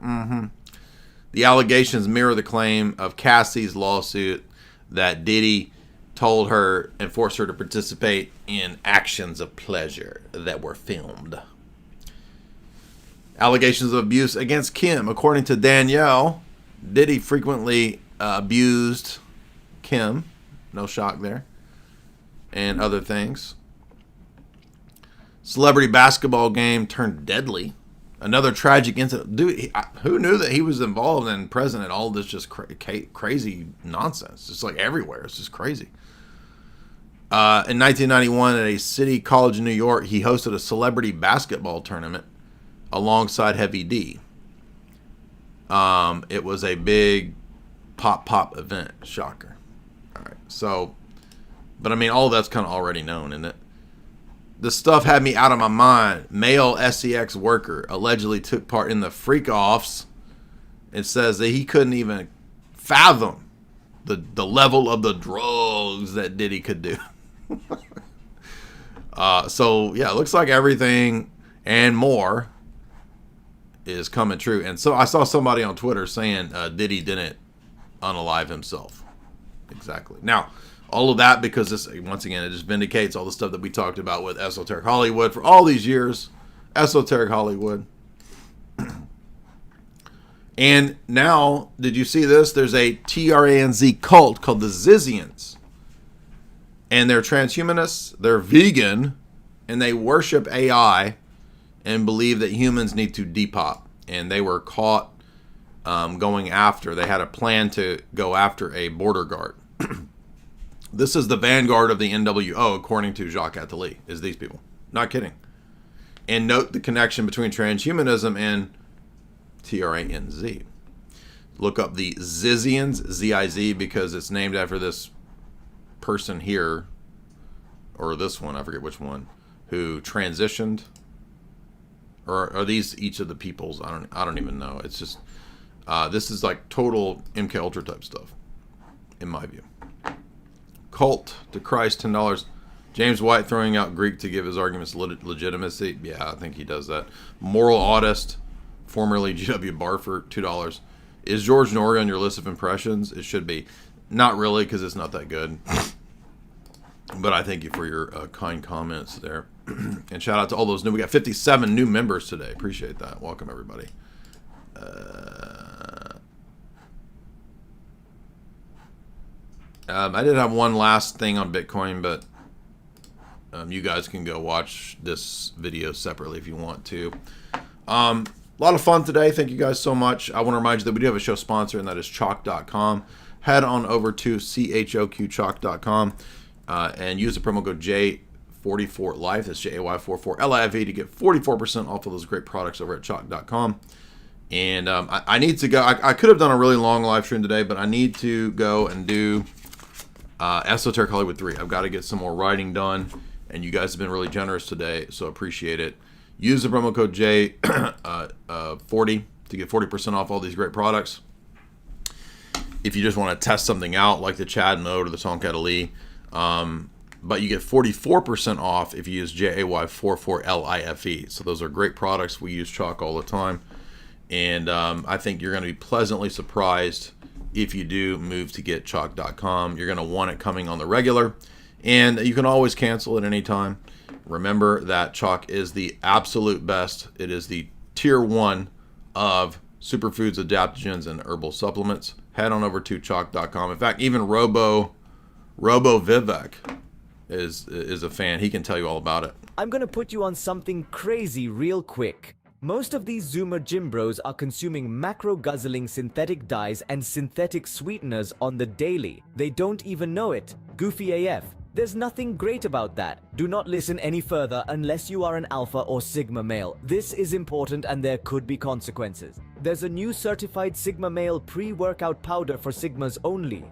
The allegations mirror the claim of Cassie's lawsuit that Diddy told her and forced her to participate in actions of pleasure that were filmed. Allegations of abuse against Kim. According to Danielle, Diddy frequently abused Kim. No shock there. And other things. Celebrity basketball game turned deadly. Another tragic incident. Dude, who knew that he was involved and present in all this just crazy nonsense? Just like everywhere. It's just crazy. In 1991, at a city college in New York, he hosted a celebrity basketball tournament alongside Heavy D. It was a big pop event. Shocker. All right. So, but I mean, all that's kind of already known, isn't it? The stuff had me out of my mind. Male SEX worker allegedly took part in the freak-offs. It says that he couldn't even fathom the level of the drugs that Diddy could do. So, yeah, it looks like everything and more is coming true. And so I saw somebody on Twitter saying Diddy didn't unalive himself. Exactly. Now, all of that because this, once again, it just vindicates all the stuff that we talked about with Esoteric Hollywood for all these years. Esoteric Hollywood. And now, did you see this? There's a TRANZ cult called the Zizians. And they're transhumanists, they're vegan, and they worship AI and believe that humans need to depop. And they were caught going after, they had a plan to go after a border guard. This is the vanguard of the NWO, according to Jacques Attali, is these people. Not kidding. And note the connection between transhumanism and TRANZ. Look up the Zizians, Z-I-Z, because it's named after this person here, or this one, I forget which one, who transitioned. Or are these each of the peoples? I don't even know. It's just, this is like total MK Ultra type stuff, in my view. Cult to Christ, $10. James White throwing out Greek to give his arguments legitimacy. Yeah, I think he does that. Moral Autist, formerly G.W. Barford, $2. Is George Norrie on your list of impressions? It should be. Not really, because it's not that good. But I thank you for your kind comments there. And shout out to all those new. We got 57 new members today. Appreciate that. Welcome, everybody. I did have one last thing on Bitcoin, but you guys can go watch this video separately if you want to. A lot of fun today. Thank you guys so much. I want to remind you that we do have a show sponsor, and that is Chalk.com. Head on over to choqchalk.com and use the promo code J44Life. That's JAY44LIFE to get 44% off of those great products over at Chalk.com. And I need to go. I could have done a really long live stream today, but I need to go and do Esoteric Hollywood 3. I've got to get some more writing done, and you guys have been really generous today, so appreciate it. Use the promo code J40 to get 40% off all these great products. If you just want to test something out, like the Chad Mode or the Tonkat Ali, but you get 44% off if you use JAY44LIFE. So those are great products. We use Chalk all the time, and I think you're going to be pleasantly surprised if you do move to get Chalk.com. You're going to want it coming on the regular, and you can always cancel at any time. Remember that Chalk is the absolute best. It is the tier 1 of superfoods, adaptogens, and herbal supplements. Head on over to Chalk.com. In fact, even Robo Vivek is a fan. He can tell you all about it. I'm gonna put you on something crazy real quick. Most of these Zoomer gym bros are consuming macro-guzzling synthetic dyes and synthetic sweeteners on the daily. They don't even know it. Goofy AF. There's nothing great about that. Do not listen any further unless you are an alpha or sigma male. This is important and there could be consequences. There's a new certified sigma male pre-workout powder for sigmas only.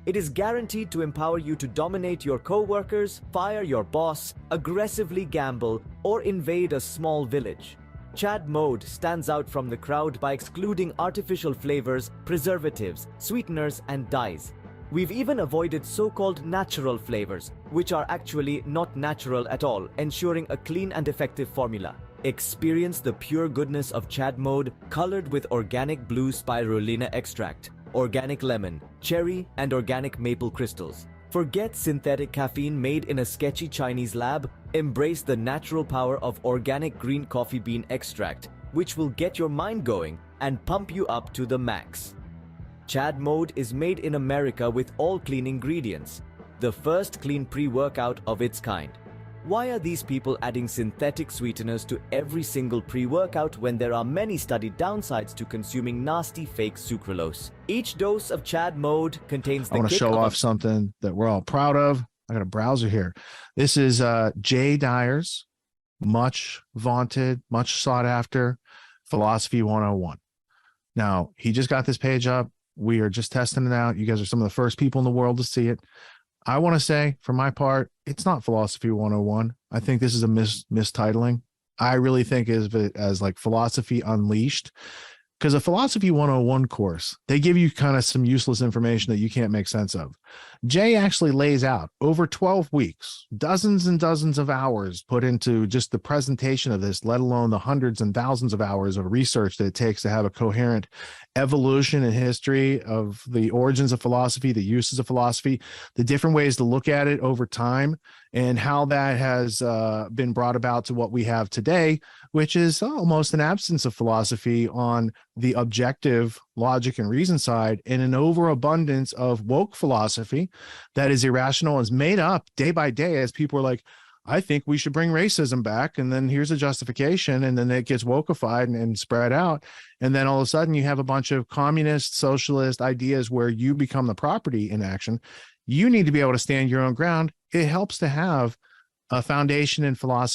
It is guaranteed to empower you to dominate your co-workers, fire your boss, aggressively gamble, or invade a small village. Chad Mode stands out from the crowd by excluding artificial flavors, preservatives, sweeteners, and dyes. We've even avoided so-called natural flavors, which are actually not natural at all, ensuring a clean and effective formula. Experience the pure goodness of Chad Mode, colored with organic blue spirulina extract, organic lemon, cherry, and organic maple crystals. Forget synthetic caffeine made in a sketchy Chinese lab. Embrace the natural power of organic green coffee bean extract, which will get your mind going and pump you up to the max. Chad Mode is made in America with all clean ingredients, the first clean pre-workout of its kind. Why are these people adding synthetic sweeteners to every single pre-workout when there are many studied downsides to consuming nasty fake sucralose? Each dose of Chad Mode contains the I want to kick show of off something that we're all proud of. I got a browser here. This is Jay Dyer's much vaunted, much sought after Philosophy 101. Now, he just got this page up. We are just testing it out. You guys are some of the first people in the world to see it. I want to say, for my part, it's not Philosophy 101. I think this is a mistitling. I really think of it as like Philosophy Unleashed, because a Philosophy 101 course, they give you kind of some useless information that you can't make sense of. Jay actually lays out over 12 weeks, dozens and dozens of hours put into just the presentation of this, let alone the hundreds and thousands of hours of research that it takes to have a coherent evolution and history of the origins of philosophy, the uses of philosophy, the different ways to look at it over time, and how that has been brought about to what we have today, which is almost an absence of philosophy on the objective logic and reason side, and an overabundance of woke philosophy that is irrational, is made up day by day as people are like, I think we should bring racism back, and then here's a justification, and then it gets wokeified and spread out, and then all of a sudden you have a bunch of communist, socialist ideas where you become the property in action. You need to be able to stand your own ground. It helps to have a foundation in philosophy